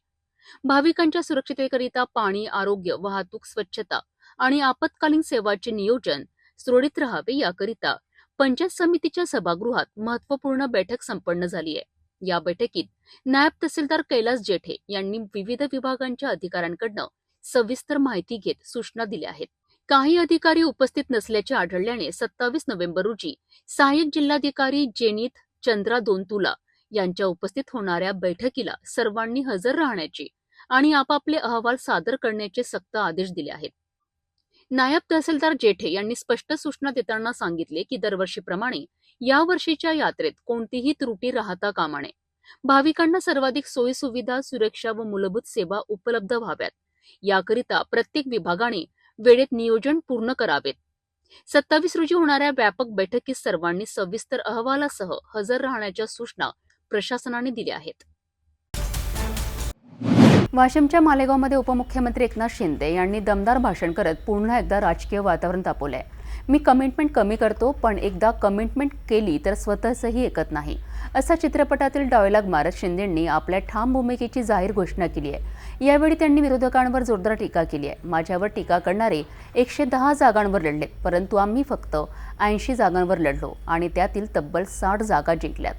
भाविकांच्या सुरक्षिततेकरिता पाणी, आरोग्य, वाहतूक, स्वच्छता आणि आपत्कालीन सेवाचे नियोजन सुरळीत राहावे याकरिता पंचायत समितीच्या सभागृहात महत्वपूर्ण बैठक संपन्न झाली आहे. या बैठकीत नायब तहसीलदार कैलास जेठे यांनी विविध विभागांच्या अधिकाऱ्यांकडून सविस्तर माहिती घेत सूचना दिल्या आहेत. काही अधिकारी उपस्थित नसल्याचे आढळल्याने 27 नोव्हेंबर रोजी सहाय्यक जिल्हाधिकारी जेनीत चंद्रा दोनतुला यांच्या उपस्थित होणाऱ्या बैठकीला सर्वांनी हजर राहण्याचे आणि आपापले अहवाल सादर करण्याचे सक्त आदेश दिले आहेत. नायब तहसीलदार जेठे यांनी स्पष्ट सूचना देताना सांगितले की दरवर्षीप्रमाणे यावर्षीच्या यात्रेत कोणतीही त्रुटी राहता कामा नये. भाविकांना सर्वाधिक सोयी सुविधा, सुरक्षा व मूलभूत सेवा उपलब्ध व्हाव्यात याकरिता प्रत्येक विभागाने वेळेत नियोजन पूर्ण करावेत. 27 रोजी होणाऱ्या व्यापक बैठकीत सर्वांनी सविस्तर अहवालासह हजर राहण्याच्या सूचना प्रशासनाने दिल्या आहेत. वाशिमच्या मालेगावमध्ये उपमुख्यमंत्री एकनाथ शिंदे यांनी दमदार भाषण करत पुन्हा एकदा राजकीय वातावरण तापवलंय. मी कमिटमेंट कमी करतो, पण एकदा कमिटमेंट केली तर स्वतःचंही ऐकत नाही, असा चित्रपटातील डायलॉग मारत शिंदेंनी आपल्या ठाम भूमिकेची जाहीर घोषणा केली आहे. यावेळी त्यांनी विरोधकांवर जोरदार टीका केली आहे. माझ्यावर टीका करणारे 110 जागांवर लढले, परंतु आम्ही फक्त 80 जागांवर लढलो आणि त्यातील तब्बल 60 जागा जिंकल्यात.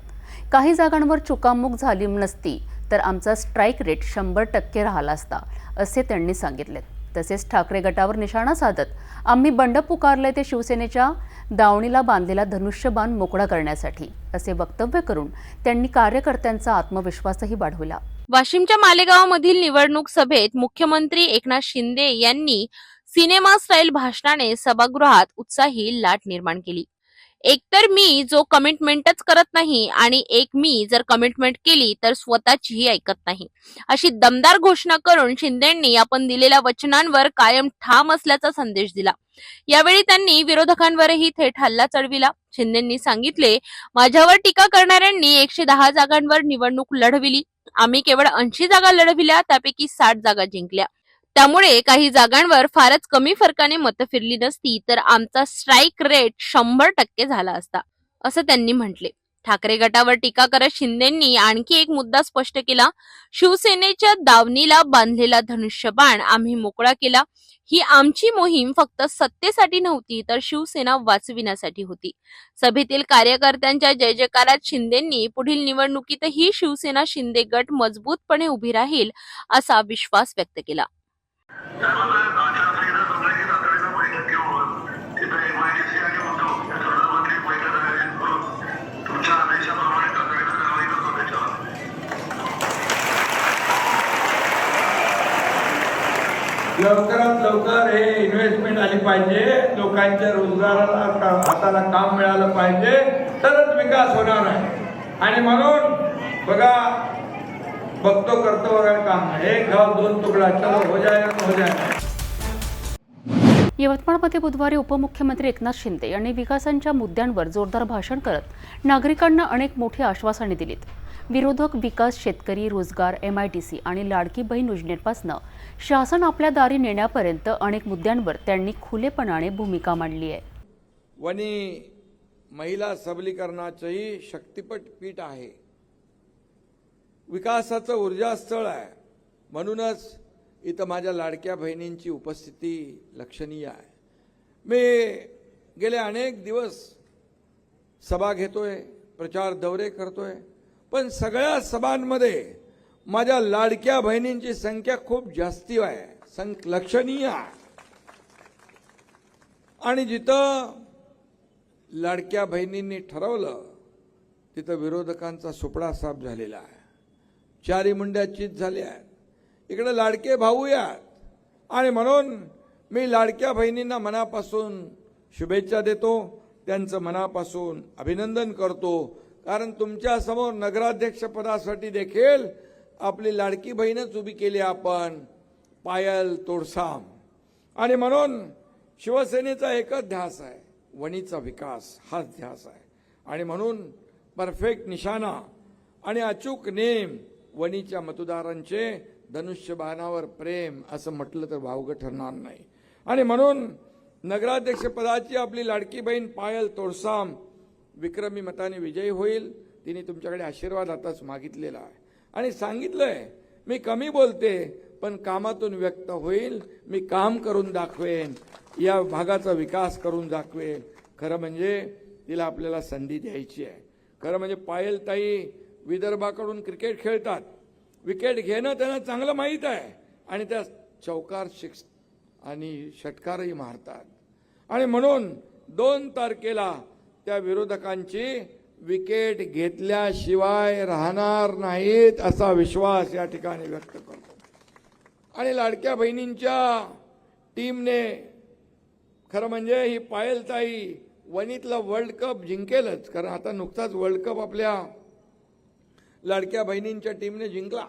काही जागांवर चुकामुक झाली नसती तर आमचा स्ट्राईक रेट 100% राहिला असता, असे त्यांनी सांगितले. तसेच ठाकरे गटावर निशाणा साधत आम्ही बंड पुकारले ते शिवसेनेच्या दावणीला बांधलेला धनुष्यबाण मोकळा करण्यासाठी, असे वक्तव्य करून त्यांनी कार्यकर्त्यांचा आत्मविश्वासही वाढवला. वाशिमच्या मालेगावमधील निवडणूक सभेत मुख्यमंत्री एकनाथ शिंदे यांनी सिनेमा स्टाईल भाषणाने सभागृहात उत्साही लाट निर्माण केली. एकतर मी जो कमिटमेंटच करत नाही आणि एक मी जर कमिटमेंट केली तर स्वतःचीही ऐकत नाही, अशी दमदार घोषणा करून शिंदेंनी आपण दिलेल्या वचनांवर कायम ठाम असल्याचा संदेश दिला. यावेळी त्यांनी विरोधकांवरही थेट हल्ला चढविला. शिंदेंनी सांगितले, माझ्यावर टीका करणाऱ्यांनी 110 जागांवर निवडणूक लढविली, आम्ही केवळ 80 जागा लढविल्या, त्यापैकी 60 जागा जिंकल्या. त्यामुळे काही जागांवर फारच कमी फरकाने मतं फिरली नसती तर आमचा स्ट्राईक रेट 100% झाला असता, असं त्यांनी म्हटले. ठाकरे गटावर टीका करत शिंदेंनी आणखी एक मुद्दा स्पष्ट केला. शिवसेनेच्या दावणीला बांधलेला धनुष्यबाण आम्ही मोकळा केला. ही आमची मोहीम फक्त सत्तेसाठी नव्हती तर शिवसेना वाचविण्यासाठी होती. सभेतील कार्यकर्त्यांच्या जय जयकारात शिंदेंनी पुढील निवडणुकीतही शिवसेना शिंदे गट मजबूतपणे उभी राहील असा विश्वास व्यक्त केला. लवकरात लवकर हे इन्व्हेस्टमेंट आली पाहिजे, लोकांच्या रोजगाराला हाताला काम मिळालं पाहिजे, तरच विकास होणार आहे. आणि म्हणून बघा, बघतो करतो वगैरे काम नाही, एक गाव दोन तुकडा, चलो हो जाएगा हो जाएगा. यवतमाळमध्ये बुधवारी उपमुख्यमंत्री एकनाथ शिंदे यांनी विकासांच्या मुद्द्यांवर जोरदार भाषण करत नागरिकांना अनेक मोठी आश्वासने दिलीत. विरोधक विकास, शेतकरी, रोजगार, MIDC आणि लाडकी बहीण योजनेपासून शासन आपल्या दारी नेण्यापर्यंत अनेक मुद्द्यांवर त्यांनी खुलेपणाने भूमिका मांडली आहे. वनी महिला सबलीकरणाचंही शक्तिपट पीठ आहे, विकासाचं ऊर्जास्थळ आहे. म्हणूनच इथं माझ्या लाडक्या बहिणींची उपस्थिती लक्षणीय आहे. मी गेले अनेक दिवस सभा घेतोय, प्रचार दौरे करतोय, पण सगळ्या सभांमध्ये माझ्या लाडक्या बहिणींची संख्या खूप जास्ती आहे, लक्षणीय आहे. आणि जिथं लाडक्या बहिणींनी ठरवलं तिथं विरोधकांचा सुपडा साफ झालेला आहे. चारी मुंड्या चित झाल्या आहेत, इकडे लाडके भाऊ आहेत. आणि म्हणून मी लाडक्या बहिणींना मनापासून शुभेच्छा देतो, त्यांचं मनापासून अभिनंदन करतो. कारण तुमच्या समोर नगराध्यक्ष पदासाठी देखील आपली लाडकी बहीणच उभी केली आपण, पायल तोडसाम. आणि म्हणून शिवसेनेचा एकच ध्यास आहे, वणीचा विकास हाच ध्यास आहे. आणि म्हणून परफेक्ट निशाणा आणि अचूक नेम वणीच्या मतदारांचे धनुष्यबाणावर प्रेम असं म्हटलं तर वावगं ठरणार नाही. आणि म्हणून नगराध्यक्ष पदाची आपली लाडकी बहीण पायल तोडसाम विक्रमी मताने विजयी होईल. तिने तुमच्याकडे आशीर्वाद आताच मागितलेला आहे आणि सांगितलंय मी कमी बोलते पण कामातून व्यक्त होईल, मी काम करून दाखवेन, या भागाचा विकास करून दाखवेन. खरं म्हणजे तिला आपल्याला संधी द्यायची आहे. खरं म्हणजे पायलताई विदर्भाकडून क्रिकेट खेळतात, विकेट घेणं त्यांना चांगलं माहीत आहे आणि त्या चौकार आणि षटकारही मारतात. आणि म्हणून 2 तारखेला त्या विरोधकांची विकेट घेतल्याशिवाय राहणार नाहीत असा विश्वास या ठिकाणी व्यक्त करतो. आणि लाडक्या बहिणींच्या टीमने खरं म्हणजे ही पायलताई वणीतला वर्ल्ड कप जिंकेलच, कारण आता नुकताच वर्ल्ड कप आपल्या लाडक्या बहिणींच्या टीमने जिंकला.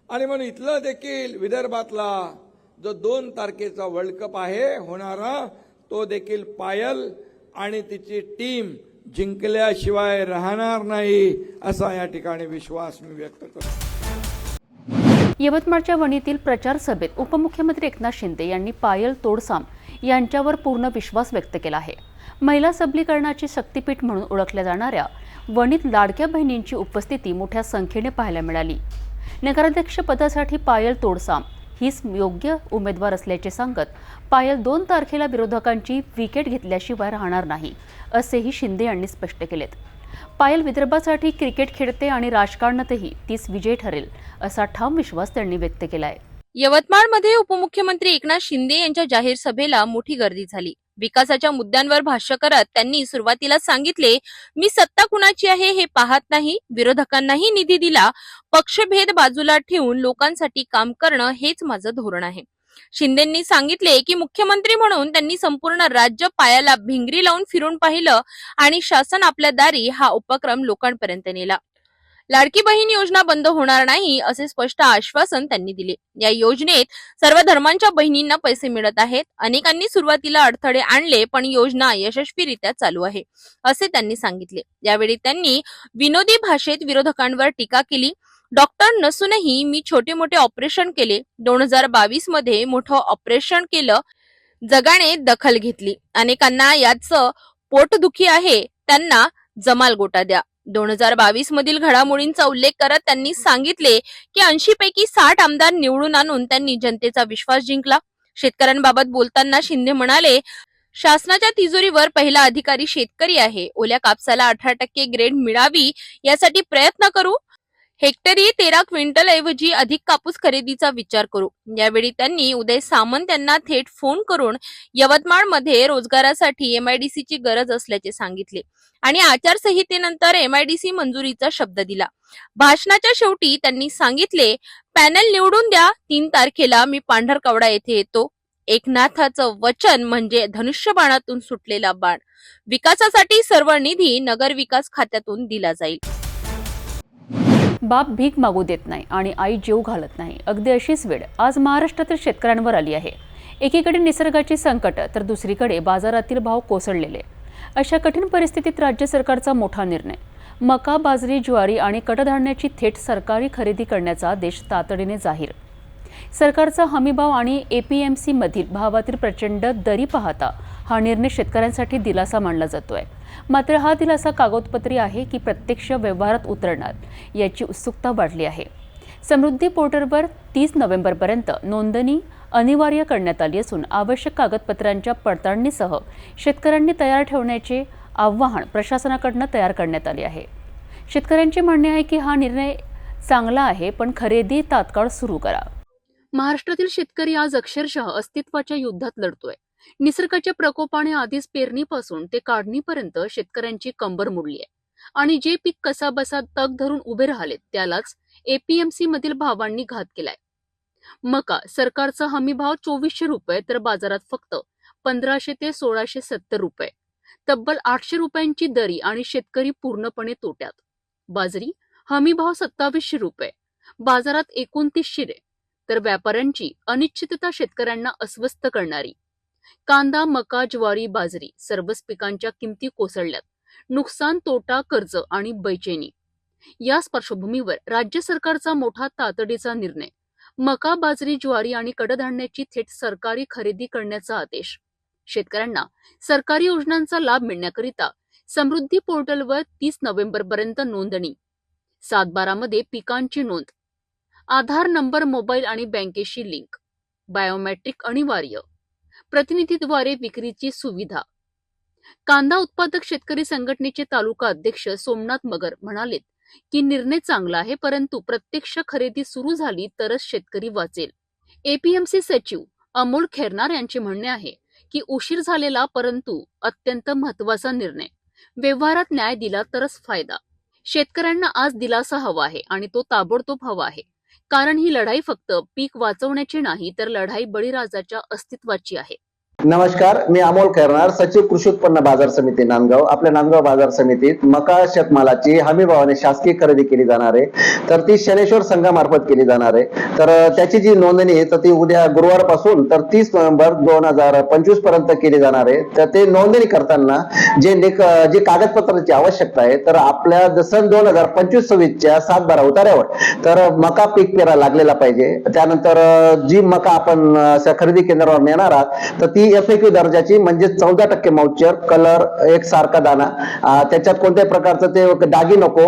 आणि म्हणून इथलं देखील विदर्भातला जो 2 तारखेचा वर्ल्ड कप आहे होणारा, तो देखील पायल आणि तिची टीम जिंकल्याशिवाय राहणार नाही असा या ठिकाणी विश्वास मी व्यक्त करतो. यवतमाळच्या वणीतील प्रचार सभेत उपमुख्यमंत्री एकनाथ शिंदे यांनी पायल तोडसाम यांच्यावर पूर्ण विश्वास व्यक्त केला आहे. महिला सबलीकरणाची शक्तीपीठ म्हणून ओळखल्या जाणाऱ्या वणीत लाडक्या बहिणींची उपस्थिती मोठ्या संख्येने पाहायला मिळाली. नगराध्यक्ष पदासाठी पायल तोडसाम हीच योग्य उमेदवार असल्याचे सांगत पायल 2 तारखेला विरोधकांची विकेट घेतल्याशिवाय राहणार नाही असेही शिंदे यांनी स्पष्ट केलेत. पायल विदर्भासाठी क्रिकेट खेळते आणि राजकारणातही तीच विजय ठरेल असा ठाम विश्वास त्यांनी व्यक्त केलाय. यवतमाळमध्ये उपमुख्यमंत्री एकनाथ शिंदे यांच्या जाहीर सभेला मोठी गर्दी झाली. विकासाच्या मुद्द्यांवर भाष्य करत त्यांनी सुरुवातीला सांगितले, मी सत्ता कुणाची आहे हे पाहत नाही, विरोधकांनाही निधी दिला, पक्षभेद बाजूला ठेवून लोकांसाठी काम करणं हेच माझं धोरण आहे. शिंदेंनी सांगितले की मुख्यमंत्री म्हणून त्यांनी संपूर्ण राज्य पायाला भिंगरी लावून फिरून पाहिलं आणि शासन आपल्या दारी हा उपक्रम लोकांपर्यंत नेला. लाडकी बहीण योजना बंद होणार नाही असे स्पष्ट आश्वासन त्यांनी दिले. या योजनेत सर्व धर्मांच्या बहिणींना पैसे मिळत आहेत. अनेकांनी सुरुवातीला अडथळे आणले पण योजना यशस्वीरित्या चालू आहे असे त्यांनी सांगितले. यावेळी त्यांनी विनोदी भाषेत विरोधकांवर टीका केली. डॉक्टर नसूनही मी छोटे मोठे ऑपरेशन केले. 2022 मध्ये मोठं ऑपरेशन केलं. जगाने दखल घेतली. अनेकांना याचं पोटदुखी आहे, त्यांना जमाल गोटा द्या. 2022 मधील घडामोडींचा उल्लेख करत त्यांनी सांगितले की 80 पैकी 60 आमदार निवडून आणून त्यांनी जनतेचा विश्वास जिंकला. शेतकऱ्यांबाबत बोलताना शिंदे म्हणाले, शासनाच्या तिजोरीवर पहिला अधिकारी शेतकरी आहे. ओल्या कापसाला 18% ग्रेड मिळावी यासाठी प्रयत्न करू. हेक्टरी 13 क्विंटल ऐवजी अधिक कापूस खरेदीचा विचार करू. यावेळी त्यांनी उदय सामंत यांना थेट फोन करून यवतमाळमध्ये रोजगारासाठी MIDCची गरज असल्याचे सांगितले आणि आचारसंहितेनंतर MIDC मंजुरीचा शब्द दिला. भाषणाच्या शेवटी त्यांनी सांगितले, पॅनल निवडून द्या, 3 तारखेला मी पांढरकवडा येथे येतो. एकनाथाचं वचन म्हणजे धनुष्यबाणातून सुटलेला बाण. विकासासाठी सर्व निधी नगर विकास खात्यातून दिला जाईल. बाप भीक मागू देत नाही आणि आई जीव घालत नाही, अगदी अशीच वेळ आज महाराष्ट्रातील शेतकऱ्यांवर आली आहे. एकीकडे निसर्गाची संकट तर दुसरीकडे बाजारातील भाव कोसळलेले. अशा कठीण परिस्थितीत राज्य सरकारचा मोठा निर्णय, मका, बाजरी, ज्वारी आणि कडधान्याची थेट सरकारी खरेदी करण्याचा आदेश तातडीने जाहीर. सरकारचा हमीभाव आणि APMC मधील भावातील प्रचंड दरी पाहता हा निर्णय शेतकऱ्यांसाठी दिलासा मानला जातोय. मात्र हा दिलासा कागदपत्री आहे की प्रत्यक्ष व्यवहारात उतरणार याची उत्सुकता वाढली आहे. समृद्धी पोर्टलवर 30 नोव्हेंबरपर्यंत नोंदणी अनिवार्य करण्यात आली असून आवश्यक कागदपत्रांच्या पडताळणीसह शेतकऱ्यांनी तयार ठेवण्याचे आवाहन प्रशासनाकडून तयार करण्यात आले आहे. शेतकऱ्यांचे म्हणणे आहे की हा निर्णय चांगला आहे, पण खरेदी तात्काळ सुरू करा. महाराष्ट्रातील शेतकरी आज अक्षरशः अस्तित्वाच्या युद्धात लढतोय. निसर्गाच्या प्रकोपाने आधीच पेरणीपासून ते काढणीपर्यंत शेतकऱ्यांची कंबर मोडली आहे आणि जे पीक कसाबसा तग धरून उभे राहिलेत त्यालाच APMC मधील भावांनी घात केलाय. मका सरकारचा हमी भाव 2400 रुपये तर बाजारात फक्त 1500 ते 1670 रुपये. तब्बल 800 रुपयांची दरी आणि शेतकरी पूर्णपणे तोट्यात. बाजरी हमी भाव 2700 रुपये, बाजारात 2900 तर व्यापाऱ्यांची अनिश्चितता शेतकऱ्यांना अस्वस्थ करणारी. कांदा, मका, ज्वारी, बाजरी सर्वच पिकांच्या किमती कोसळल्यात. नुकसान, तोटा, कर्ज आणि बैचेनी या पार्श्वभूमीवर राज्य सरकारचा मोठा तातडीचा निर्णय, मका, बाजरी, ज्वारी आणि कडधान्याची थेट सरकारी खरेदी करण्याचा आदेश. शेतकऱ्यांना सरकारी योजनांचा लाभ मिळण्याकरिता समृद्धी पोर्टलवर 30 नोव्हेंबरपर्यंत नोंदणी. 7/12 मध्ये पिकांची नोंद. आधार नंबर, मोबाईल आणि बँकेशी लिंक, बायोमेट्रिक अनिवार्य, प्रतिनिधीद्वारे विक्रीची सुविधा. कांदा उत्पादक शेतकरी संघटनेचे तालुका अध्यक्ष सोमनाथ मगर म्हणालेत की निर्णय चांगला आहे, परंतु प्रत्यक्ष खरेदी सुरू झाली तरच शेतकरी वाचेल. एपीएमसी सचिव अमोल खैरनार यांचे म्हणणे आहे की उशीर झालेला परंतु अत्यंत महत्वाचा निर्णय. व्यवहारात न्याय दिला तरच फायदा. शेतकऱ्यांना आज दिलासा हवा आहे आणि तो ताबडतोब हवा आहे, कारण ही लढाई फक्त पीक वाचवण्याची नाही तर लढाई बळीराजाच्या अस्तित्वाची आहे. नमस्कार, मी अमोल खैरनार, सचिव कृषी उत्पन्न बाजार समिती नांदगाव. आपल्या नांदगाव बाजार समितीत मका शेतमालाची हमी भावाने शासकीय खरेदी केली जाणार आहे, तर ती शनेश्वर संघामार्फत केली जाणार आहे. तर त्याची जी नोंदणी आहे तर ती उद्या गुरुवारपासून तर 30 नोव्हेंबर 2025 पर्यंत केली जाणार आहे. तर ते नोंदणी करताना जे कागदपत्रांची आवश्यकता आहे, तर आपल्या सन 2025-26च्या 7/12 उतार्यावर तर मका पीक पेरा लागलेला पाहिजे. त्यानंतर जी मका आपण खरेदी केंद्रावर नेणार आहात तर ती FAQ दर्जाची म्हणजे 14% मॉइश्चर, कलर एक सारखा दाना, त्याच्यात कोणत्याही प्रकारचं ते डागी नको,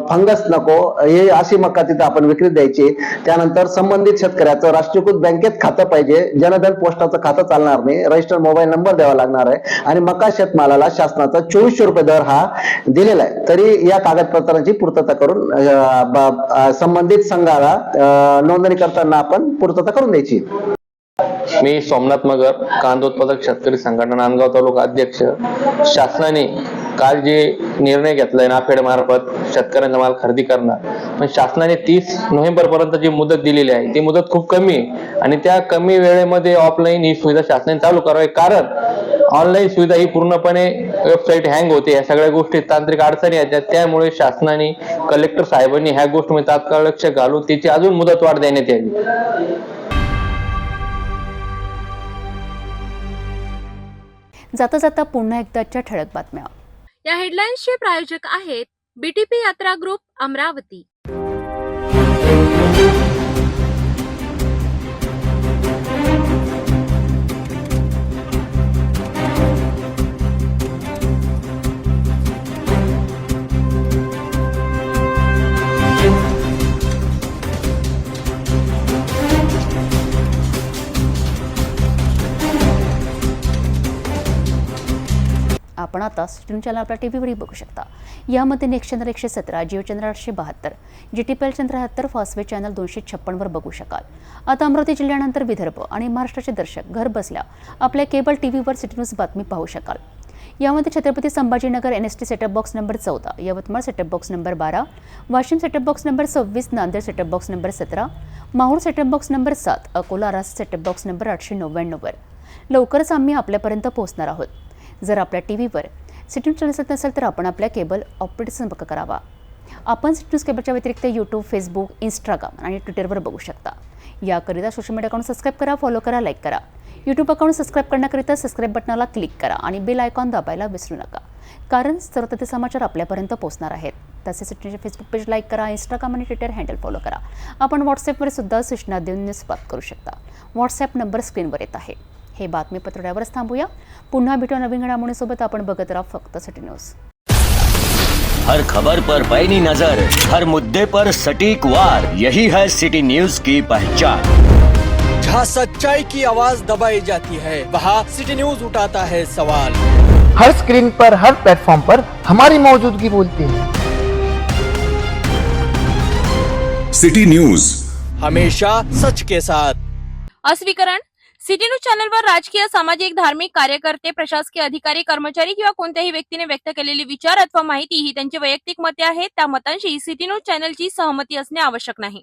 फंगस नको, हे अशी मका तिथे आपण विक्री द्यायची. त्यानंतर संबंधित शेतकऱ्याचं राष्ट्रीयकृत बँकेत खातं पाहिजे, जनधन पोस्टाचं खातं चालणार नाही, रजिस्टर मोबाईल नंबर द्यावा लागणार आहे आणि मका शेतमालाला शासनाचा 2400 रुपये दर हा दिलेला आहे. तरी या कागदपत्रांची पूर्तता करून संबंधित संघाला नोंदणी करताना आपण पूर्तता करून द्यायची. मी सोमनाथ मगर, कांदा उत्पादक शेतकरी संघटना नांदगाव तालुका अध्यक्ष. शासनाने काल जे निर्णय घेतलाय नाफेड मार्फत शेतकऱ्यांचा माल खरेदी करणार, पण शासनाने 30 नोव्हेंबर पर्यंत जी मुदत दिलेली आहे ती मुदत खूप कमी आहे आणि त्या कमी वेळेमध्ये ऑफलाईन ही सुविधा शासनाने चालू करावी. कारण ऑनलाईन सुविधा ही पूर्णपणे वेबसाईट हँग होते, या सगळ्या गोष्टी तांत्रिक अडचणी आहेत. त्यामुळे शासनाने कलेक्टर साहेबांनी ह्या गोष्टीमध्ये तात्काळ लक्ष घालून त्याची अजून मुदतवाढ देण्यात यावी. जाता जाता पुन्हा एकदाच्या ठळक बातम्या. या हेडलाईन्सचे प्रायोजक आहेत BTP यात्रा ग्रुप, अमरावती. आपण आता स्ट्रीम चॅनल आपल्या टीव्हीवरही बघू शकता. यामध्ये next channel 117, Jio channel 872, GTPL channel 73, Fastway channel 256 वर बघू शकाल. आता अमरावती जिल्ह्यानंतर विदर्भ आणि महाराष्ट्राचे दर्शक घर बसल्या आपल्या केबल टीव्हीवर सिटी न्यूज बातमी पाहू शकाल. यामध्ये Chhatrapati Sambhajinagar NST setup box number 14, Yavatmal setup box number 12, Washim setup box number 26, Nanded setup box number 17, Mahur setup box number 7, Akola रास सेटअप बॉक्स नंबर 899 वर लवकरच आम्ही आपल्यापर्यंत पोहोचणार आहोत. जर आपल्या टीव्हीवर सिटी न्यूज चॅनल नसेल तर आपण आपल्या केबल ऑपरेटर संपर्क करावा. आपण सिटी न्यूज केबलच्या व्यतिरिक्त यूट्यूब, फेसबुक, इंस्टाग्राम आणि ट्विटरवर बघू शकता. याकरिता सोशल मीडिया अकाउंट सबस्क्राईब करा, फॉलो करा, लाईक करा. यूट्यूब अकाउंट सबस्क्राईब करण्याकरिता सबस्क्राईब बटनाला क्लिक करा आणि बेल आयकॉन दाबायला विसरू नका, कारण सर्व ते समाचार आपल्यापर्यंत पोहोचणार आहेत. तसेच सिटीचे फेसबुक पेज लाईक करा, इंस्टाग्राम आणि ट्विटर हँडल फॉलो करा. आपण व्हॉट्सॲपवर सुद्धा सूचना देऊन न्यूज बात करू शकता. व्हॉट्सॲप नंबर स्क्रीनवर येत आहे. हे बातमीपत्र यावरच थांबूया. पुन्हा भेटू नवीन घडामोडींसोबत. आपण बघत राहा फक्त सिटी न्यूज. हर खबर पर पैनी नजर, हर मुद्दे पर सटीक वार, यही है सिटी न्यूज की पहचान. जहाँ सच्चाई की आवाज दबाई जाती है, वहाँ सिटी न्यूज उठाता है सवाल. हर स्क्रीन पर, हर प्लेटफॉर्म पर हमारी मौजूदगी बोलती है. सिटी न्यूज, हमेशा सच के साथ. अस्वीकरण. सिटी न्यूज चॅनलवर राजकीय, सामाजिक, धार्मिक कार्यकर्ते, प्रशासकीय अधिकारी, कर्मचारी किंवा कोणत्याही व्यक्तीने व्यक्त केलेले विचार अथवा माहिती ही त्यांची वैयक्तिक मते आहेत. त्या मतांशी सिटी न्यूज चॅनलची सहमती असणे आवश्यक नाही.